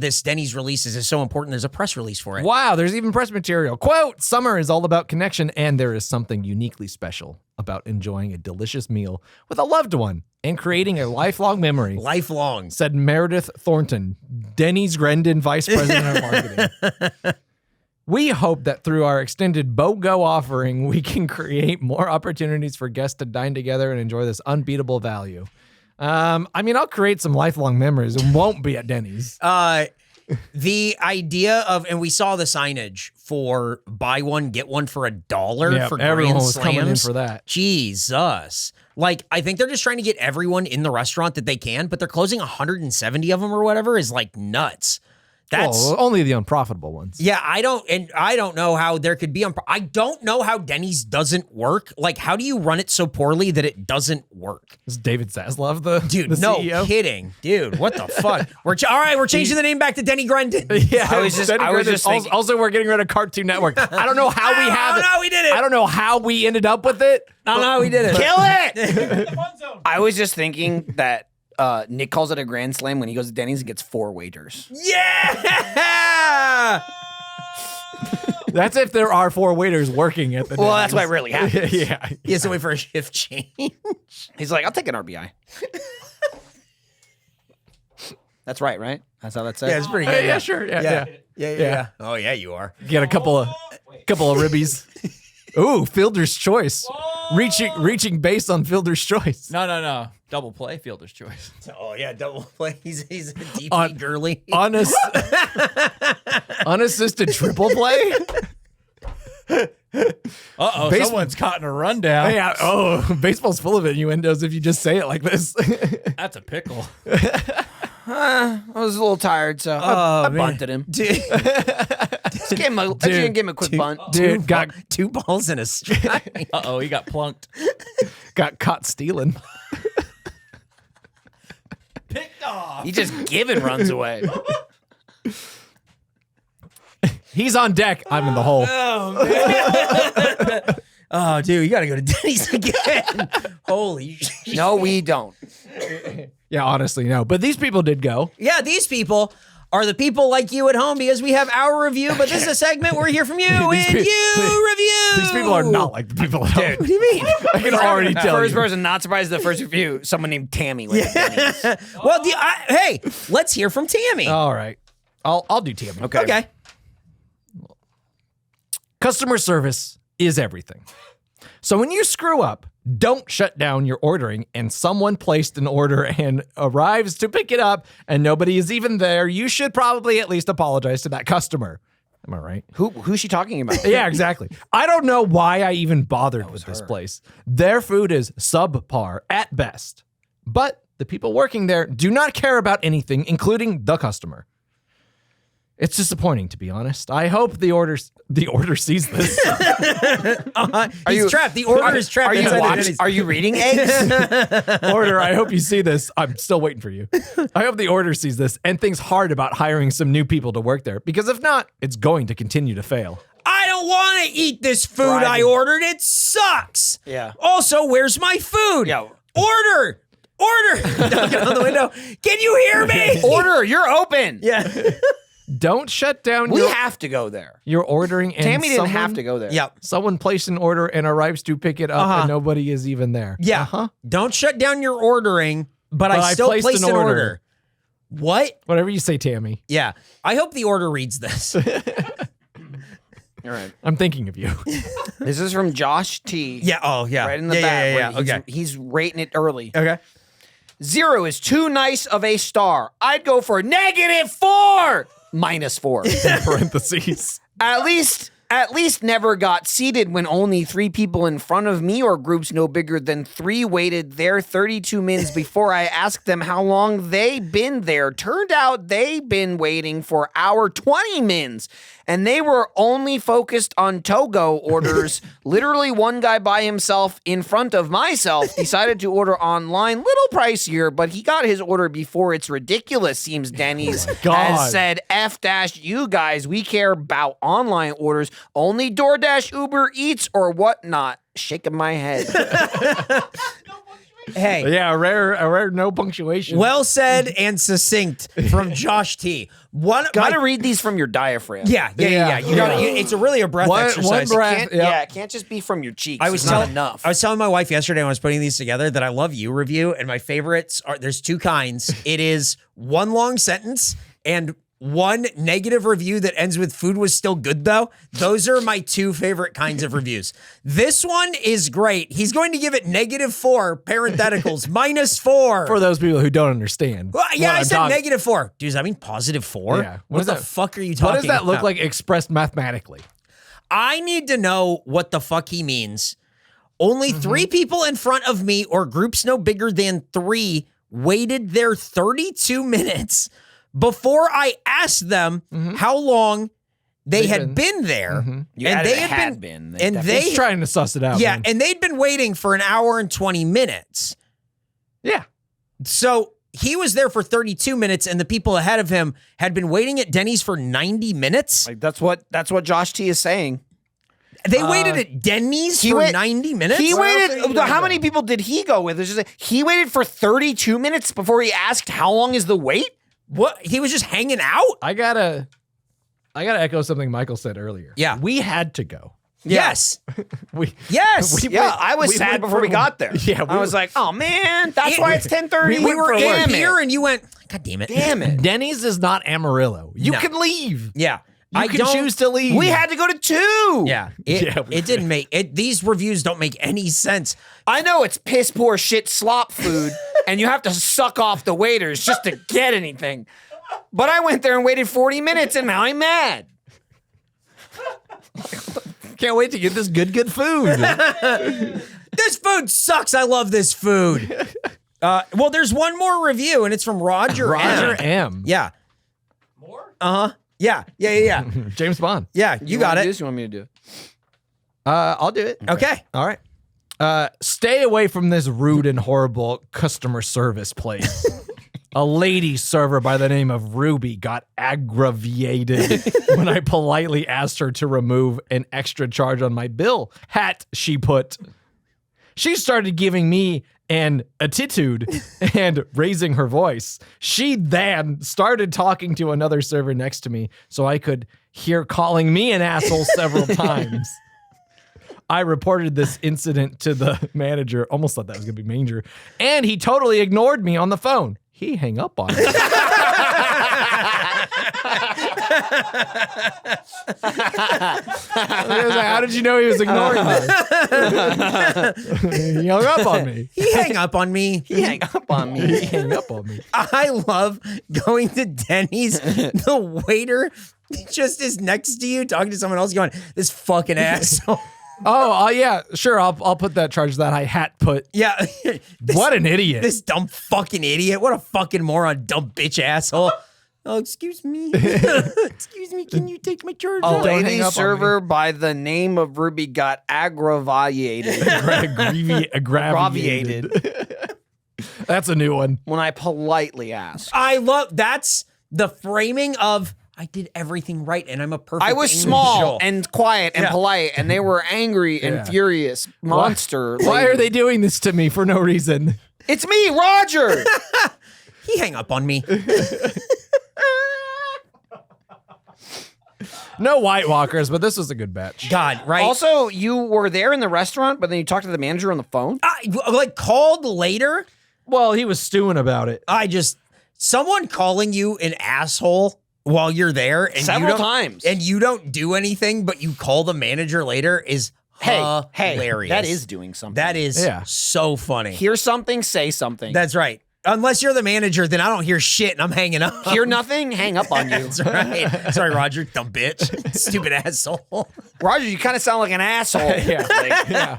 Speaker 2: this Denny's releases is so important. There's a press release for it.
Speaker 3: Wow, there's even press material. Quote, summer is all about connection, and there is something uniquely special about enjoying a delicious meal with a loved one and creating a lifelong memory,
Speaker 2: Lifelong.
Speaker 3: said Meredith Thornton, Denny's Grendon Vice President of Marketing. We hope that through our extended BOGO offering, we can create more opportunities for guests to dine together and enjoy this unbeatable value. I mean, I'll create some lifelong memories and won't be at Denny's.
Speaker 2: The idea of, and we saw the signage for buy one, get one for $1
Speaker 3: Yeah,
Speaker 2: for
Speaker 3: everyone
Speaker 2: Grand
Speaker 3: was coming in
Speaker 2: Slams.
Speaker 3: for that.
Speaker 2: Jesus. Like, I think they're just trying to get everyone in the restaurant that they can, but they're closing 170 of them or whatever is like nuts. That's
Speaker 3: Well, only the unprofitable ones.
Speaker 2: yeah, I don't know how there could be I don't know how Denny's doesn't work. Like, how do you run it so poorly that it doesn't work?
Speaker 3: Is David Zaslav the
Speaker 2: Dude,
Speaker 3: the
Speaker 2: no
Speaker 3: CEO?
Speaker 2: kidding. Dude, what the fuck? All right, we're changing the name back to Denny Grendon.
Speaker 3: Yeah,
Speaker 1: I was just thinking-
Speaker 3: also we're getting rid of Cartoon Network. I don't know how we have
Speaker 2: I don't
Speaker 3: it.
Speaker 2: know how we did it.
Speaker 3: I don't know how we ended up with it.
Speaker 2: I don't know how we did it.
Speaker 1: Kill it!
Speaker 4: The fun zone.
Speaker 1: I was just thinking that Nick calls it a grand slam when he goes to Denny's and gets 4 waiters.
Speaker 2: Yeah!
Speaker 3: That's if there are 4 waiters working at the.
Speaker 1: Well, that's
Speaker 3: Denny's.
Speaker 1: what really happens.
Speaker 3: Yeah.
Speaker 2: He has to wait for a shift change.
Speaker 1: He's like, I'll take an RBI. That's right? That's how that's said?
Speaker 2: Yeah, it's pretty
Speaker 3: Yeah,
Speaker 2: good.
Speaker 3: yeah, sure. Yeah.
Speaker 2: Yeah. Oh, yeah, you are.
Speaker 3: Get a couple of ribbies. Ooh, Fielder's choice. Reaching base on Fielder's choice.
Speaker 4: No. Double play, fielder's choice.
Speaker 2: Oh, yeah, double play. He's a deep
Speaker 3: On-
Speaker 2: girly.
Speaker 3: Unassisted triple play.
Speaker 4: Uh-oh,
Speaker 3: Base-
Speaker 4: someone's caught in a rundown.
Speaker 3: Yeah. Oh, baseball's full of innuendos if you just say it like this.
Speaker 4: That's a pickle.
Speaker 1: I was a little tired, so I bunted him.
Speaker 2: Dude,
Speaker 1: Just give him a quick bunt.
Speaker 3: Dude got
Speaker 2: two balls in a strike.
Speaker 4: Uh-oh, he got plunked.
Speaker 3: caught stealing.
Speaker 4: Picked off.
Speaker 1: He just giving runs away.
Speaker 3: He's on deck. I'm in the hole.
Speaker 2: Oh, dude, you got to go to Denny's again. Holy shit.
Speaker 1: No, we don't.
Speaker 3: Yeah, honestly, no. But these people did go.
Speaker 2: Yeah, these people are the people like you at home because we have our review, but this is a segment where we hear from you and
Speaker 3: These pe-
Speaker 2: you review.
Speaker 3: These people are not like the people at home.
Speaker 2: What do you mean?
Speaker 3: I can already tell
Speaker 1: First
Speaker 3: you.
Speaker 1: person not surprised at the first review, someone named Tammy. Went to Denny's.
Speaker 2: Well, hey, let's hear from Tammy.
Speaker 3: All right. I'll do Tammy.
Speaker 2: Okay.
Speaker 3: Customer service is everything. So when you screw up, don't shut down your ordering and someone placed an order and arrives to pick it up and nobody is even there. You should probably at least apologize to that customer. Am I right?
Speaker 1: Who's she talking about?
Speaker 3: Yeah, exactly. I don't know why I even bothered with this place. Their food is subpar at best. But the people working there do not care about anything, including the customer. It's disappointing, to be honest. I hope the order sees this.
Speaker 2: He's trapped. The order is trapped.
Speaker 1: Are you
Speaker 2: inside the
Speaker 1: watching?
Speaker 2: Denny's.
Speaker 1: Are you reading eggs?
Speaker 3: Order, I hope you see this. I'm still waiting for you. I hope the order sees this and thinks hard about hiring some new people to work there, because if not, it's going to continue to fail.
Speaker 2: I don't want to eat this food I
Speaker 1: Driving.
Speaker 2: ordered. It sucks.
Speaker 1: Yeah.
Speaker 2: Also, where's my food?
Speaker 1: Yeah.
Speaker 2: Order. Knocking on the window. Can you hear me?
Speaker 1: Order, you're open.
Speaker 2: Yeah.
Speaker 3: Don't shut down
Speaker 1: We
Speaker 3: your
Speaker 1: have to go there.
Speaker 3: You're ordering and
Speaker 1: Tammy didn't
Speaker 3: someone,
Speaker 1: have to go there.
Speaker 2: Yep.
Speaker 3: Someone placed an order and arrives to pick it up and nobody is even there.
Speaker 2: Yeah.
Speaker 3: Uh-huh.
Speaker 2: Don't shut down your ordering, but I still placed an order. What?
Speaker 3: Whatever you say, Tammy.
Speaker 2: Yeah. I hope the order reads this.
Speaker 1: All right.
Speaker 3: I'm thinking of you.
Speaker 1: This is from Josh T.
Speaker 2: Yeah. Oh, yeah.
Speaker 1: Right in the
Speaker 2: yeah,
Speaker 1: back.
Speaker 2: Yeah.
Speaker 1: where he's rating it early.
Speaker 2: Okay.
Speaker 1: 0 is too nice of a star. I'd go for -4. -4.
Speaker 3: In parentheses.
Speaker 1: At least At least never got seated when only 3 people in front of me or groups no bigger than 3 waited there 32 minutes before I asked them how long they been there. Turned out they been waiting for hour 20 mins. And they were only focused on Togo orders. Literally one guy by himself in front of myself decided to order online. Little pricier, but he got his order before it's ridiculous, seems Denny's has said. You guys, we care about online orders. Only DoorDash, Uber Eats, or whatnot. Shaking my head.
Speaker 2: Hey.
Speaker 3: Yeah, a rare no punctuation.
Speaker 2: Well said and succinct from Josh T.
Speaker 1: Gotta read these from your diaphragm.
Speaker 2: Yeah. You got it's really a breath exercise.
Speaker 3: One breath.
Speaker 1: It can't just be from your cheeks.
Speaker 2: I was telling my wife yesterday when I was putting these together that I love you review, and my favorites are there's 2 kinds. It is one long sentence and one negative review that ends with "food was still good though." Those are my 2 favorite kinds of reviews. This one is great. He's going to give it -4 parentheticals, -4
Speaker 3: For those people who don't understand.
Speaker 2: Well, yeah, I said -4. Dude, does that mean +4?
Speaker 3: Yeah.
Speaker 2: What the fuck are you talking about?
Speaker 3: What does that look like expressed mathematically?
Speaker 2: I need to know what the fuck he means. Only 3 people in front of me or groups no bigger than 3 waited there 32 minutes before I asked them how long they had been there.
Speaker 1: And
Speaker 3: He's trying to suss it out.
Speaker 2: Yeah,
Speaker 3: man.
Speaker 2: and they'd been waiting for an hour and 20 minutes.
Speaker 3: Yeah.
Speaker 2: So he was there for 32 minutes, and the people ahead of him had been waiting at Denny's for 90 minutes.
Speaker 1: Like that's what Josh T is saying.
Speaker 2: They waited at Denny's for 90 minutes?
Speaker 1: He waited. How many people did he go with? It's just like, he waited for 32 minutes before he asked how long is the wait?
Speaker 2: What? He was just hanging out?
Speaker 3: I gotta echo something Michael said earlier.
Speaker 2: Yeah.
Speaker 3: We had to go.
Speaker 2: Yes.
Speaker 1: Yes. I was sad before we got there.
Speaker 3: Yeah.
Speaker 1: I was like, oh man, that's why it's 10:30.
Speaker 2: We were in here and you went, God damn it.
Speaker 1: Damn it.
Speaker 3: Denny's is not Amarillo. You
Speaker 2: No.
Speaker 3: can leave.
Speaker 2: Yeah.
Speaker 3: You can choose to leave.
Speaker 1: We had to go to 2.
Speaker 2: Yeah. It didn't make it. These reviews don't make any sense.
Speaker 1: I know it's piss poor shit slop food and you have to suck off the waiters just to get anything. But I went there and waited 40 minutes and now I'm mad.
Speaker 3: Can't wait to get this good food.
Speaker 2: This food sucks. I love this food. Well, there's one more review and it's from Roger
Speaker 3: M.
Speaker 2: Yeah.
Speaker 4: More?
Speaker 2: Yeah.
Speaker 3: James Bond.
Speaker 2: Yeah, you got it.
Speaker 1: You want me to do it?
Speaker 3: I'll do it.
Speaker 2: Okay.
Speaker 3: All right. Stay away from this rude and horrible customer service place. A lady server by the name of Ruby got aggravated when I politely asked her to remove an extra charge on my bill. She put. She started giving me an attitude and raising her voice. She then started talking to another server next to me so I could hear calling me an asshole several times. I reported this incident to the manager. Almost thought that was going to be Manger. And he totally ignored me on the phone. He hung up on me. How did you know he was ignoring me? He hung up on me.
Speaker 2: He hang up on me.
Speaker 1: He hang up on me.
Speaker 3: He hung up on me.
Speaker 2: I love going to Denny's. The waiter just is next to you talking to someone else going, this fucking asshole.
Speaker 3: Oh, yeah, sure. I'll put that charge that I put.
Speaker 2: Yeah.
Speaker 3: What an idiot.
Speaker 2: This dumb fucking idiot. What a fucking moron, dumb bitch asshole. Oh, excuse me. Excuse me, can you take my charge
Speaker 1: A
Speaker 2: off?
Speaker 1: lady server by the name of Ruby got aggravated.
Speaker 3: Aggravated. That's a new one.
Speaker 1: When I politely asked.
Speaker 2: I love, that's the framing of, I did everything right and I'm a perfect
Speaker 1: I was
Speaker 2: angel.
Speaker 1: small and quiet and
Speaker 2: Yeah.
Speaker 1: polite, and they were angry and
Speaker 3: Yeah.
Speaker 1: furious monster.
Speaker 3: Why
Speaker 1: lady.
Speaker 3: are they doing this to me for no reason?
Speaker 1: It's me, Roger.
Speaker 2: He hang up on me.
Speaker 3: No White Walkers, but this was a good batch.
Speaker 2: God, right?
Speaker 1: Also, you were there in the restaurant, but then you talked to the manager on the phone.
Speaker 2: I like called later.
Speaker 3: Well, he was stewing about it.
Speaker 2: Someone calling you an asshole while you're there and
Speaker 1: Several times.
Speaker 2: and you don't do anything, but you call the manager later is hilarious.
Speaker 1: That is doing something.
Speaker 2: That is so funny.
Speaker 1: Hear something, say something.
Speaker 2: That's right. Unless you're the manager, then I don't hear shit and I'm hanging up.
Speaker 1: Hear nothing, hang up on you.
Speaker 2: That's right. Sorry, Roger, dumb bitch, stupid asshole.
Speaker 1: Roger, you kind of sound like an asshole.
Speaker 3: Yeah.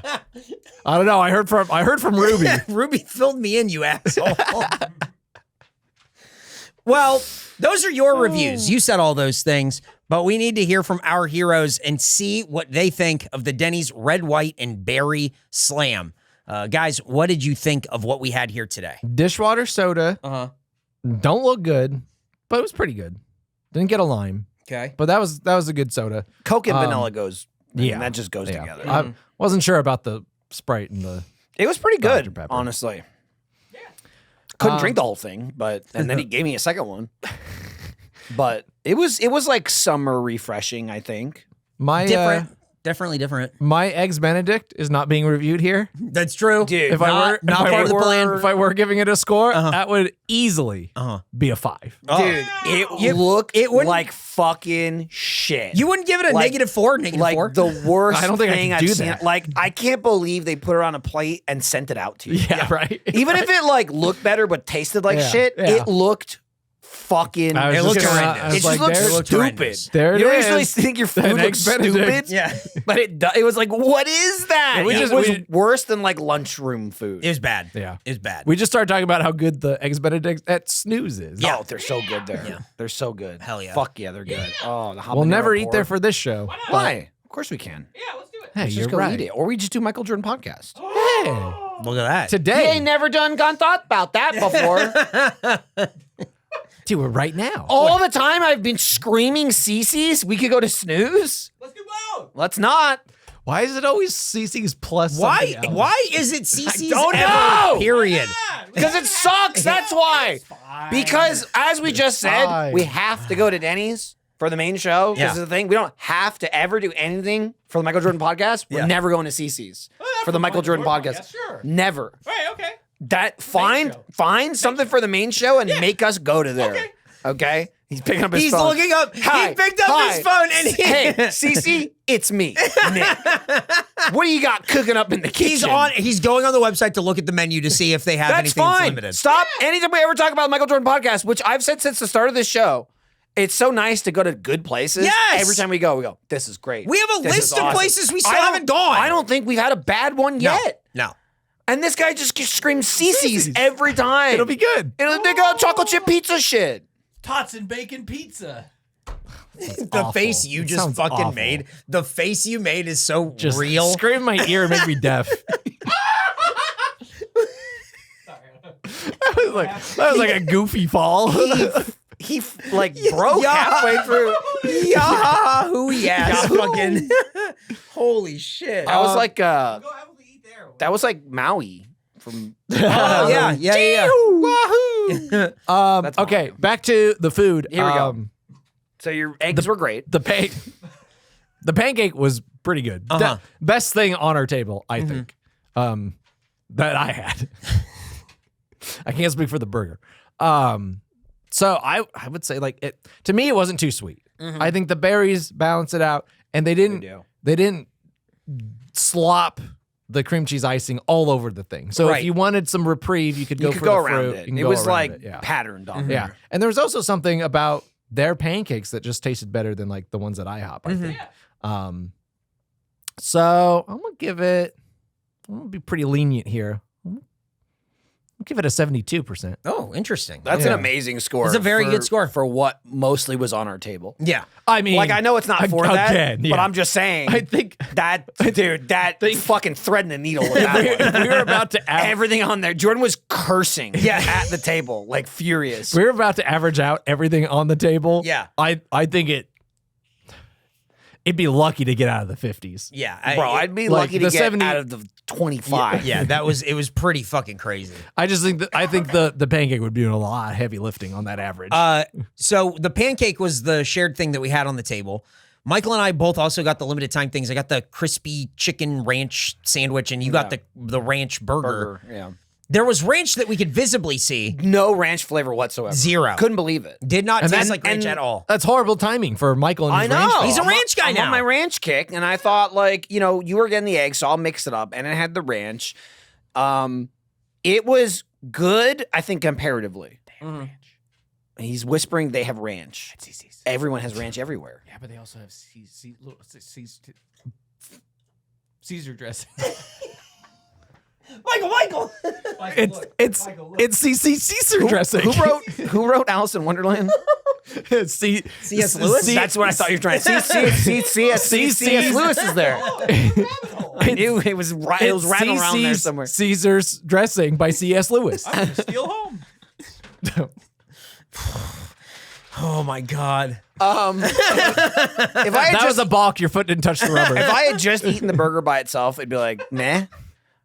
Speaker 3: I don't know. I heard from Ruby.
Speaker 2: Ruby filled me in, you asshole. Well, those are your reviews. You said all those things, but we need to hear from our heroes and see what they think of the Denny's Red, White, and Berry Slam. Guys, what did you think of what we had here today?
Speaker 3: Dishwater soda. Don't look good, but it was pretty good. Didn't get a lime,
Speaker 2: Okay.
Speaker 3: but that was a good soda.
Speaker 1: Coke and vanilla goes.
Speaker 3: Yeah.
Speaker 1: That just goes together.
Speaker 3: I wasn't sure about the Sprite and the.
Speaker 1: It was pretty
Speaker 3: Dr.
Speaker 1: good,
Speaker 3: Pepper.
Speaker 1: honestly. Couldn't drink the whole thing, and then he gave me a second one. But it was like summer refreshing, I think.
Speaker 3: My
Speaker 2: Definitely different.
Speaker 3: my eggs Benedict is not being reviewed here.
Speaker 2: That's true.
Speaker 1: Dude,
Speaker 3: If I were
Speaker 2: not
Speaker 3: if I
Speaker 2: part of the
Speaker 3: were-
Speaker 2: plan.
Speaker 3: if I were giving it a score, that would easily be a 5.
Speaker 1: Dude, it looked
Speaker 2: wouldn't-
Speaker 1: like fucking shit.
Speaker 2: You wouldn't give it a
Speaker 1: Like-
Speaker 2: -4, -4?
Speaker 1: like the worst
Speaker 3: I don't think I
Speaker 1: thing
Speaker 3: can
Speaker 1: I've
Speaker 3: do
Speaker 1: seen.
Speaker 3: that.
Speaker 1: Like, I can't believe they put it on a plate and sent it out to you.
Speaker 3: Yeah, right.
Speaker 1: Even if it like looked better but tasted like
Speaker 3: Yeah,
Speaker 1: shit,
Speaker 3: yeah.
Speaker 1: it looked fucking.
Speaker 3: I was
Speaker 2: It
Speaker 3: just
Speaker 2: looks
Speaker 3: gonna-
Speaker 2: horrendous.
Speaker 3: I
Speaker 1: It
Speaker 3: was
Speaker 1: just
Speaker 3: like,
Speaker 1: looks
Speaker 3: there-
Speaker 2: looked
Speaker 1: stupid.
Speaker 2: horrendous.
Speaker 3: There it
Speaker 1: You don't usually
Speaker 3: is.
Speaker 1: think your food
Speaker 3: An
Speaker 1: looks
Speaker 3: Eggs Benedict.
Speaker 1: stupid.
Speaker 2: Yeah.
Speaker 1: But it was like, what is that?
Speaker 3: Yeah,
Speaker 1: It was worse than like lunchroom food.
Speaker 2: It was bad.
Speaker 3: Yeah.
Speaker 2: It was bad.
Speaker 3: We just started talking about how good the eggs Benedict at Snooze is.
Speaker 1: Oh, they're so good there.
Speaker 2: Yeah.
Speaker 1: They're so good.
Speaker 2: Hell yeah.
Speaker 1: Fuck yeah, they're good. Oh, the
Speaker 3: We'll
Speaker 1: habanero
Speaker 3: never eat
Speaker 1: pork.
Speaker 3: there for this show.
Speaker 1: Why? Of course we can.
Speaker 4: Yeah, let's do it.
Speaker 3: Hey,
Speaker 1: Let's
Speaker 3: you're
Speaker 1: just go
Speaker 3: right.
Speaker 1: eat it, or we just do Michael Jordan podcast.
Speaker 3: Hey,
Speaker 2: Look at that.
Speaker 1: You
Speaker 3: today,
Speaker 1: ain't never done gone thought about that before.
Speaker 3: do it right now.
Speaker 1: All the time I've been screaming CC's. We could go to Snooze.
Speaker 4: Let's do both.
Speaker 1: Let's not.
Speaker 3: Why is it always CC's plus?
Speaker 2: Why?
Speaker 3: something else?
Speaker 2: Why is it CC's
Speaker 1: don't
Speaker 2: ever,
Speaker 1: know!
Speaker 2: period?
Speaker 1: Because it sucks. That's why. Because as we just said,
Speaker 3: Fine.
Speaker 1: we have to go to Denny's for the main show.
Speaker 2: Yeah.
Speaker 1: This is the thing. We don't have to ever do anything for the Michael Jordan podcast. We're
Speaker 2: Yeah.
Speaker 1: never going to CC's for the Michael Jordan podcast.
Speaker 4: Sure.
Speaker 1: Never.
Speaker 4: Right, okay.
Speaker 1: That find something for the main show and make us go to there. Okay. He's picking up his
Speaker 2: He's
Speaker 1: phone.
Speaker 2: looking up.
Speaker 1: Hi,
Speaker 2: He picked up
Speaker 1: hi.
Speaker 2: his phone and he,
Speaker 1: Hey, Cece, it's me, Nick. What do you got cooking up in the kitchen?
Speaker 2: He's going on the website to look at the menu to see if they have
Speaker 1: That's
Speaker 2: anything that's
Speaker 1: fine.
Speaker 2: limited.
Speaker 1: Stop. Anytime we ever talk about the Michael Jordan podcast, which I've said since the start of this show, it's so nice to go to good places.
Speaker 2: Yes.
Speaker 1: Every time we go, this is great.
Speaker 2: We have a
Speaker 1: This is
Speaker 2: list of
Speaker 1: awesome.
Speaker 2: places we still
Speaker 1: I don't-
Speaker 2: haven't gone.
Speaker 1: I don't think we've had a bad one yet.
Speaker 2: No.
Speaker 1: And this guy just screams CC's
Speaker 3: CC's.
Speaker 1: every time.
Speaker 3: It'll be good.
Speaker 1: They got chocolate chip pizza shit.
Speaker 4: Tots and bacon pizza.
Speaker 2: The
Speaker 3: awful.
Speaker 2: face you
Speaker 3: It
Speaker 2: just
Speaker 3: sounds
Speaker 2: fucking
Speaker 3: awful.
Speaker 2: made. The face you made is so
Speaker 3: Just
Speaker 2: real.
Speaker 3: scream in my ear and make me deaf. That was like a goofy fall.
Speaker 1: He like broke
Speaker 2: Yeah.
Speaker 1: halfway through.
Speaker 2: Yahoo! Yes, fucking. Holy shit!
Speaker 1: That was like
Speaker 4: Go have to eat there.
Speaker 1: that was like Maui from.
Speaker 2: Oh yeah.
Speaker 1: Wahoo! That's
Speaker 3: Okay,
Speaker 1: Mario.
Speaker 3: back to the food.
Speaker 1: Here we go. So your eggs were great.
Speaker 3: The pancake was pretty good.
Speaker 2: Uh-huh.
Speaker 3: Best thing on our table, I think, that I had. I can't speak for the burger. So I would say like it to me it wasn't too sweet. I think the berries balance it out, and they didn't slop the cream cheese icing all over the thing. So
Speaker 2: Right.
Speaker 3: if you wanted some reprieve, you could
Speaker 1: You
Speaker 3: go
Speaker 1: could
Speaker 3: for
Speaker 1: go
Speaker 3: the
Speaker 1: around
Speaker 3: fruit.
Speaker 1: it.
Speaker 3: You can
Speaker 1: It
Speaker 3: go
Speaker 1: was
Speaker 3: around
Speaker 1: like
Speaker 3: it, yeah.
Speaker 1: patterned on
Speaker 3: Yeah.
Speaker 1: there.
Speaker 3: And there was also something about their pancakes that just tasted better than like the ones at IHOP, I think. So I'm gonna be pretty lenient here. I'll give it a 72%.
Speaker 2: Oh, interesting.
Speaker 1: That's an
Speaker 3: Yeah.
Speaker 1: amazing score.
Speaker 2: That's a very
Speaker 1: for-
Speaker 2: good score.
Speaker 1: for what mostly was on our table.
Speaker 2: Yeah.
Speaker 3: I mean,
Speaker 1: Like I know it's not for
Speaker 3: again,
Speaker 1: that,
Speaker 3: yeah.
Speaker 1: but I'm just saying
Speaker 3: I think
Speaker 1: that dude, that fucking threading the needle with that one.
Speaker 3: we were about to
Speaker 1: Everything on there. Jordan was cursing at the table, like furious.
Speaker 3: we were about to average out everything on the table.
Speaker 2: Yeah.
Speaker 3: I think it'd be lucky to get out of the 50s.
Speaker 2: Yeah.
Speaker 1: Bro, I'd be
Speaker 3: like
Speaker 1: lucky to
Speaker 3: the
Speaker 1: get
Speaker 3: 70
Speaker 1: out of the 25.
Speaker 2: Yeah, it was pretty fucking crazy.
Speaker 3: I just think the pancake would be doing a lot of heavy lifting on that average.
Speaker 2: So the pancake was the shared thing that we had on the table. Michael and I both also got the limited time things. I got the crispy chicken ranch sandwich, and you got the ranch burger.
Speaker 1: Yeah.
Speaker 2: There was ranch that we could visibly see.
Speaker 1: No ranch flavor whatsoever.
Speaker 2: Zero.
Speaker 1: Couldn't believe it.
Speaker 2: Did not
Speaker 3: And
Speaker 2: taste
Speaker 3: that's-
Speaker 2: like ranch
Speaker 1: and-
Speaker 2: at all.
Speaker 3: That's horrible timing for Michael and
Speaker 1: I
Speaker 3: his
Speaker 1: know.
Speaker 3: ranch fans.
Speaker 2: He's a ranch guy
Speaker 1: I'm
Speaker 2: now.
Speaker 1: on my ranch kick, and I thought, like, you were getting the egg, so I'll mix it up. And it had the ranch. It was Good, I think, comparatively. He's whispering they have ranch. Everyone has ranch everywhere.
Speaker 4: Yeah, but they also have Caesar dressing.
Speaker 2: Michael.
Speaker 3: It's Caesar dressing.
Speaker 1: Who wrote Alice in Wonderland?
Speaker 2: C.S. Lewis?
Speaker 1: That's what I thought you were trying to say. C.S. Lewis is there. I knew it was rattling around there somewhere.
Speaker 3: Caesar's dressing by C.S. Lewis.
Speaker 4: I'm gonna steal home.
Speaker 2: Oh my God.
Speaker 1: If I had
Speaker 3: That was a balk. Your foot didn't touch the rubber.
Speaker 1: if I had just eaten the burger by itself, it'd be like, meh.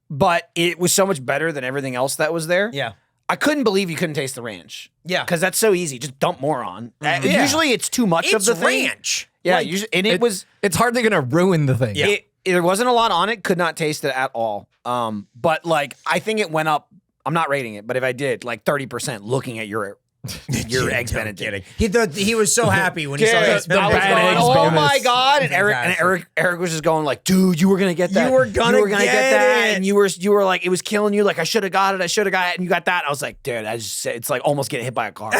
Speaker 1: But it was so much better than everything else that was there.
Speaker 2: Yeah.
Speaker 1: I couldn't believe you couldn't taste the ranch.
Speaker 2: Yeah.
Speaker 1: Because that's so easy. Just dump more on.
Speaker 3: Yeah.
Speaker 1: Usually it's too much of
Speaker 2: It's
Speaker 1: the thing.
Speaker 2: ranch.
Speaker 1: Yeah,
Speaker 2: Like,
Speaker 1: usually, and it was
Speaker 3: It's hardly gonna ruin the thing.
Speaker 2: Yeah.
Speaker 1: there wasn't a lot on it. Could not taste it at all. But like I think it went up. I'm not rating it, but if I did, like 30% looking at your eggs Benedict.
Speaker 2: He was so happy when he saw
Speaker 1: Yeah,
Speaker 2: this.
Speaker 1: I was
Speaker 3: bad
Speaker 1: going,
Speaker 3: eggs
Speaker 1: oh
Speaker 3: bonus.
Speaker 1: my God. And
Speaker 2: Fantastic.
Speaker 1: Eric was just going like, dude, you were going to get that.
Speaker 2: You were gonna
Speaker 1: get
Speaker 2: get
Speaker 1: that.
Speaker 2: it.
Speaker 1: And you were like, it was killing you. Like, I should have got it. And you got that. I was like, dude, it's like almost getting hit by a car.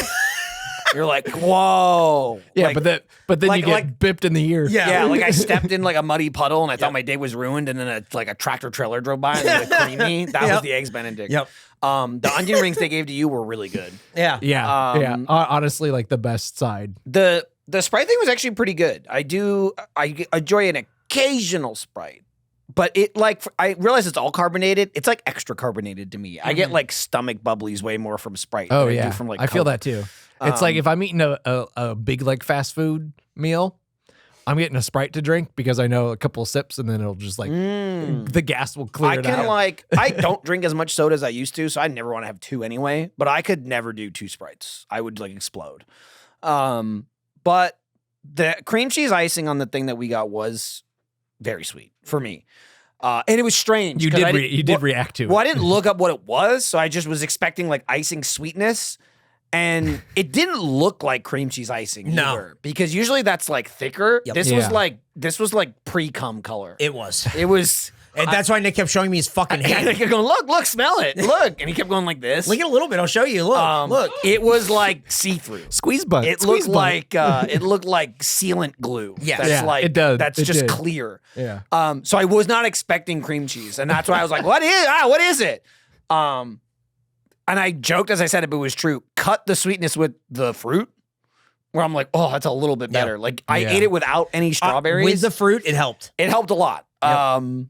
Speaker 1: You're like, whoa.
Speaker 3: Yeah,
Speaker 1: Like,
Speaker 3: but then
Speaker 1: like-
Speaker 3: you get
Speaker 1: like-
Speaker 3: bipped in the ear.
Speaker 1: yeah, like I stepped in like a muddy puddle and I thought my day was ruined, and then a tractor trailer drove by and it was creamy. That was the eggs Benedict.
Speaker 2: Yep.
Speaker 1: The onion rings they gave to you were really good.
Speaker 2: Yeah.
Speaker 3: Yeah. Honestly, like the best side.
Speaker 1: The Sprite thing was actually pretty good. I enjoy an occasional Sprite, but I realize it's all carbonated. It's like extra carbonated to me. I get like stomach bubblies way more from Sprite.
Speaker 3: Oh
Speaker 1: than I
Speaker 3: yeah,
Speaker 1: do from like
Speaker 3: I feel
Speaker 1: Coke.
Speaker 3: that too. It's like if I'm eating a big like fast food meal, I'm getting a Sprite to drink because I know a couple of sips and then it'll just like the gas will clear
Speaker 1: I
Speaker 3: it
Speaker 1: can
Speaker 3: out.
Speaker 1: I don't drink as much soda as I used to, so I never want to have two anyway. But I could never do two Sprites. I would like explode. But the cream cheese icing on the thing that we got was very sweet for me, and it was strange.
Speaker 3: You
Speaker 1: 'cause I
Speaker 3: did
Speaker 1: didn't-
Speaker 3: react to it.
Speaker 1: Well, I didn't look up what it was, so I just was expecting like icing sweetness. And it didn't look like cream cheese icing
Speaker 2: No.
Speaker 1: either, because usually that's like thicker.
Speaker 2: Yep.
Speaker 1: This
Speaker 3: Yeah.
Speaker 1: was like pre-cum color.
Speaker 2: It was.
Speaker 1: It was.
Speaker 2: And that's why Nick kept showing me his fucking
Speaker 1: And I
Speaker 2: hand.
Speaker 1: kept going, look, smell it, look, and he kept going like this.
Speaker 2: Look at a little bit. I'll show you. Look. Look.
Speaker 1: It was like see-through.
Speaker 3: Squeeze butt.
Speaker 1: It
Speaker 3: squeeze
Speaker 1: looked
Speaker 3: butt.
Speaker 1: like it looked like sealant glue.
Speaker 2: Yes.
Speaker 1: That's
Speaker 3: Yeah,
Speaker 1: like
Speaker 3: it does.
Speaker 1: That's
Speaker 3: It
Speaker 1: just
Speaker 3: did.
Speaker 1: clear.
Speaker 3: Yeah.
Speaker 1: So I was not expecting cream cheese, and that's why I was like, what is it? And I joked as I said it, but it was true. Cut the sweetness with the fruit, where I'm like, oh, that's a little bit better. Like I
Speaker 3: Yeah.
Speaker 1: ate it without any strawberries.
Speaker 2: With the fruit, it helped.
Speaker 1: It helped a lot. I'm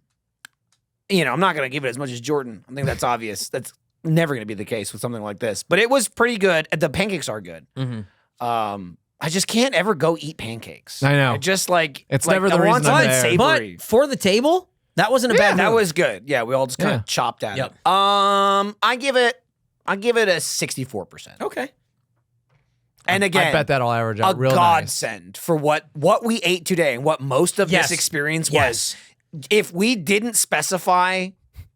Speaker 1: not going to give it as much as Jordan. I think that's obvious. That's never going to be the case with something like this. But it was pretty good. The pancakes are good. I just can't ever go eat pancakes.
Speaker 3: I know.
Speaker 1: I just like
Speaker 3: It's never the
Speaker 1: I want
Speaker 3: reason I'm
Speaker 1: something
Speaker 3: there.
Speaker 1: savory.
Speaker 2: But for the table, that wasn't a bad
Speaker 1: that
Speaker 2: move.
Speaker 1: was good. Yeah, we all just kind of chopped at
Speaker 2: Yep.
Speaker 1: it. I give it a 64%.
Speaker 2: Okay.
Speaker 1: And again,
Speaker 3: I bet that'll average out
Speaker 1: a
Speaker 3: real nice.
Speaker 1: godsend for what we ate today and what most of
Speaker 2: Yes.
Speaker 1: this experience
Speaker 2: Yes.
Speaker 1: was. If we didn't specify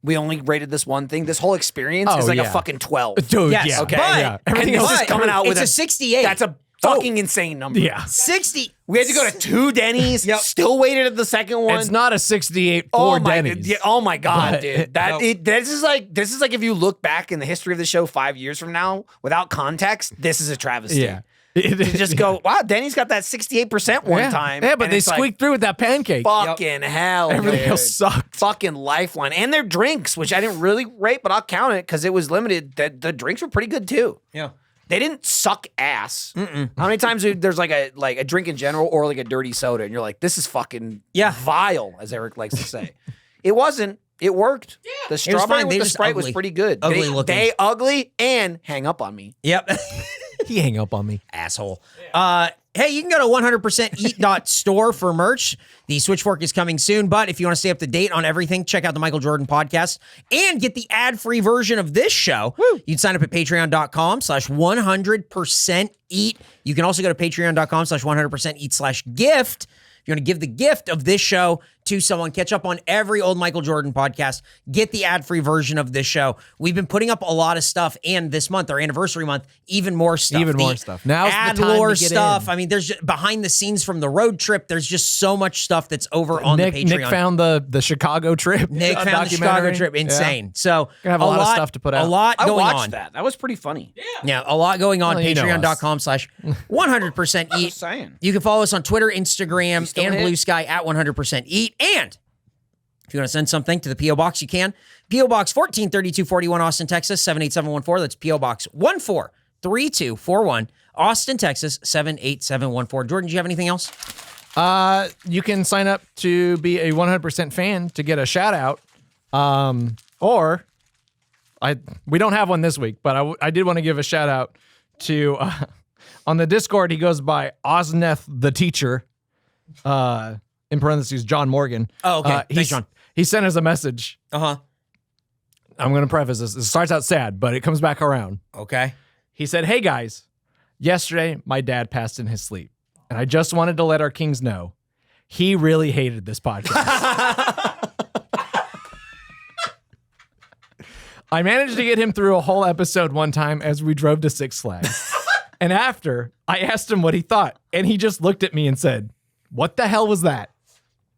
Speaker 1: we only rated this one thing, this whole experience
Speaker 3: Oh,
Speaker 1: is like a
Speaker 3: yeah.
Speaker 1: fucking 12.
Speaker 3: Dude,
Speaker 2: Yes.
Speaker 3: yeah.
Speaker 1: Okay.
Speaker 2: But,
Speaker 3: Yeah.
Speaker 1: Everything
Speaker 2: and
Speaker 1: else is
Speaker 2: but
Speaker 1: coming out with
Speaker 2: it's a 68.
Speaker 1: That's a fucking insane number.
Speaker 3: Yeah.
Speaker 2: 60.
Speaker 1: We had to go to 2 Denny's. Still waited at the second one.
Speaker 3: It's not a 68
Speaker 1: Oh
Speaker 3: for
Speaker 1: my,
Speaker 3: Denny's.
Speaker 1: oh my god,
Speaker 3: But-
Speaker 1: dude! This is like if you look back in the history of the show 5 years from now without context, this is a travesty.
Speaker 3: Yeah.
Speaker 1: You just go, wow, Denny's got that 68% one
Speaker 3: yeah.
Speaker 1: time.
Speaker 3: Yeah, but
Speaker 1: and
Speaker 3: they
Speaker 1: it's like,
Speaker 3: squeaked through with that pancake.
Speaker 1: fucking hell,
Speaker 3: Everything
Speaker 1: dude.
Speaker 3: else sucked.
Speaker 1: Fucking lifeline, and their drinks, which I didn't really rate, but I'll count it because it was limited. The drinks were pretty good too.
Speaker 2: Yeah.
Speaker 1: They didn't suck ass. How many times there's like a drink in general or like a dirty soda, and you're like, this is fucking vile, as Eric likes to say. It wasn't. It worked. The strawberry
Speaker 2: fine. They
Speaker 1: with the
Speaker 2: just
Speaker 1: Sprite was
Speaker 2: ugly.
Speaker 1: pretty good.
Speaker 2: Ugly looking.
Speaker 1: They ugly and hang up on me.
Speaker 2: Yep.
Speaker 3: He hang up on me.
Speaker 2: Asshole. Hey, you can go to 100%eat.store for merch. The Switchfork is coming soon, but if you want to stay up to date on everything, check out the Michael Jordan podcast and get the ad-free version of this show. You'd sign up at patreon.com/100%eat. You can also go to patreon.com/100%eat/gift. If you want to give the gift of this show to someone. Catch up on every old Michael Jordan podcast. Get the ad-free version of this show. We've been putting up a lot of stuff, and this month, our anniversary month, even more stuff.
Speaker 3: Even more stuff. Now's the
Speaker 2: ad
Speaker 3: time
Speaker 2: lore
Speaker 3: to get
Speaker 2: stuff.
Speaker 3: in.
Speaker 2: I mean, there's just behind the scenes from the road trip. There's just so much stuff that's over on
Speaker 3: Nick,
Speaker 2: the Patreon.
Speaker 3: Nick found the Chicago trip.
Speaker 2: Nick found the
Speaker 3: documentary.
Speaker 2: Chicago trip. Insane. So
Speaker 3: Gonna have a lot of stuff to put out.
Speaker 2: A lot
Speaker 1: I
Speaker 2: going
Speaker 1: watched
Speaker 2: on.
Speaker 1: that. That was pretty funny.
Speaker 2: Yeah, a lot going on.
Speaker 3: Well, you know us.
Speaker 2: Patreon.com/100% eat.
Speaker 1: Just saying.
Speaker 2: You can follow us on Twitter, Instagram,
Speaker 1: still
Speaker 2: and
Speaker 1: hit?
Speaker 2: Blue Sky at 100% eat. And if you want to send something to the P.O. Box, you can. P.O. Box 143241, Austin, Texas, 78714. That's P.O. Box 143241, Austin, Texas, 78714. Jordan, do you have anything else?
Speaker 3: You can sign up to be a 100% fan to get a shout out. Or we don't have one this week, but I did want to give a shout out to on the Discord. He goes by Osneth the Teacher, in parentheses John Morgan.
Speaker 2: Oh, okay. Thanks, John.
Speaker 3: He sent us a message.
Speaker 2: Uh-huh.
Speaker 3: I'm going to preface this. It starts out sad, but it comes back around.
Speaker 2: Okay.
Speaker 3: He said, "Hey guys, yesterday my dad passed in his sleep, and I just wanted to let our kings know he really hated this podcast." I managed to get him through a whole episode one time as we drove to Six Flags. And after, I asked him what he thought, and he just looked at me and said, "What the hell was that?"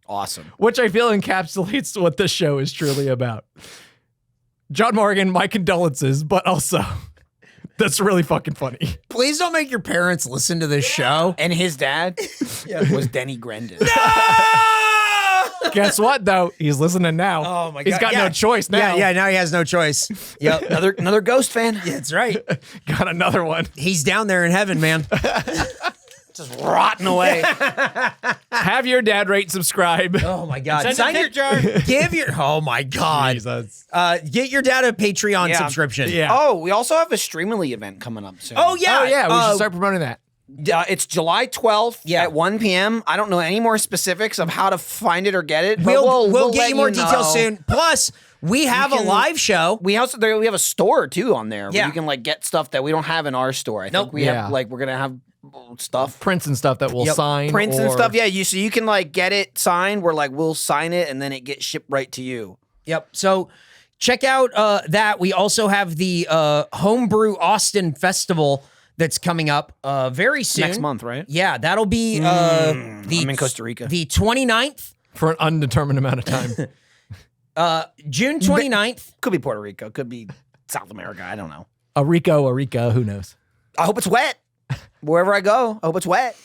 Speaker 1: Awesome.
Speaker 3: Which I feel encapsulates what this show is truly about. John Morgan, my condolences, but also, that's really fucking funny.
Speaker 2: Please don't make your parents listen to this show.
Speaker 1: And his dad was Denny Grendon.
Speaker 3: Guess what, though? He's listening now.
Speaker 2: Oh, my God.
Speaker 3: He's got no choice now.
Speaker 2: Yeah, now he has no choice. Yep.
Speaker 1: Another Ghost fan.
Speaker 2: Yeah, that's right.
Speaker 3: Got another one.
Speaker 2: He's down there in heaven, man.
Speaker 1: Just rotting away.
Speaker 3: Have your dad rate, subscribe.
Speaker 2: Oh my God!
Speaker 4: Send a
Speaker 2: Sign
Speaker 4: tip jar.
Speaker 2: Give your. Oh my God!
Speaker 3: Jesus.
Speaker 2: Get your dad a Patreon
Speaker 1: Yeah.
Speaker 2: subscription.
Speaker 3: Yeah.
Speaker 1: Oh, we also have a Streamily event coming up soon.
Speaker 2: Oh yeah.
Speaker 3: Oh, yeah. We should start promoting that.
Speaker 1: It's July 12th
Speaker 2: Yeah.
Speaker 1: at 1 p.m. I don't know any more specifics of how to find it or get it. But
Speaker 2: We'll get
Speaker 1: let
Speaker 2: you more
Speaker 1: know.
Speaker 2: details soon. Plus, we have a
Speaker 1: can-
Speaker 2: live show.
Speaker 1: We also we have a store too on there
Speaker 2: Yeah.
Speaker 1: where you can like get stuff that we don't have in our store. I
Speaker 2: Nope.
Speaker 1: think we
Speaker 3: Yeah.
Speaker 1: have like we're gonna have stuff.
Speaker 3: Prints and stuff that we'll
Speaker 2: Yep.
Speaker 3: sign.
Speaker 1: Prints and
Speaker 3: or-
Speaker 1: stuff, yeah. So you can like get it signed. We're like we'll sign it and then it gets shipped right to you.
Speaker 2: Yep. So check out that. We also have the Homebrew Austin Festival that's coming up very soon.
Speaker 1: Next month, right?
Speaker 2: Yeah, that'll be the
Speaker 1: I'm in Costa Rica.
Speaker 2: the 29th,
Speaker 3: For an undetermined amount of time.
Speaker 2: June 29th.
Speaker 1: Could be Puerto Rico. Could be South America. I don't know.
Speaker 3: Arica, who knows?
Speaker 1: I hope it's wet. Wherever I go, I hope it's wet.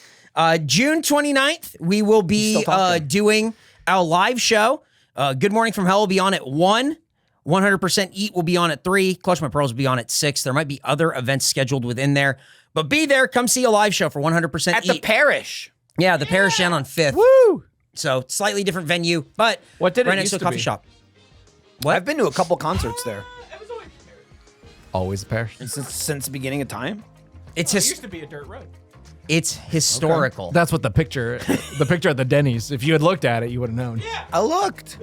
Speaker 2: June 29th, we will be
Speaker 1: Still talking.
Speaker 2: doing our live show. Good Morning from Hell will be on at 1. 100% Eat will be on at 3. Clutch My Pearls will be on at 6. There might be other events scheduled within there. But be there. Come see a live show for 100%
Speaker 1: At
Speaker 2: Eat.
Speaker 1: the parish.
Speaker 2: Yeah, the Parish Inn on 5th.
Speaker 3: Woo!
Speaker 2: So slightly different venue, but
Speaker 3: What did it
Speaker 2: right next to a
Speaker 3: used to
Speaker 2: coffee
Speaker 3: be?
Speaker 2: shop. What?
Speaker 1: I've been to a couple concerts there
Speaker 4: It was always
Speaker 3: Always a parish.
Speaker 1: since the beginning of time.
Speaker 2: It's
Speaker 4: it used to be a dirt road.
Speaker 2: it's historical.
Speaker 3: That's what the picture at the Denny's. If you had looked at it, you would have known.
Speaker 4: Yeah.
Speaker 1: I looked.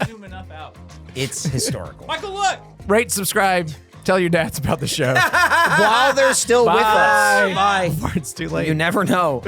Speaker 4: Zoom enough out.
Speaker 2: It's historical.
Speaker 4: Michael, look.
Speaker 3: Rate, subscribe, tell your dads about the show.
Speaker 1: While they're still with us.
Speaker 2: Bye.
Speaker 3: Before it's too late.
Speaker 1: You never know.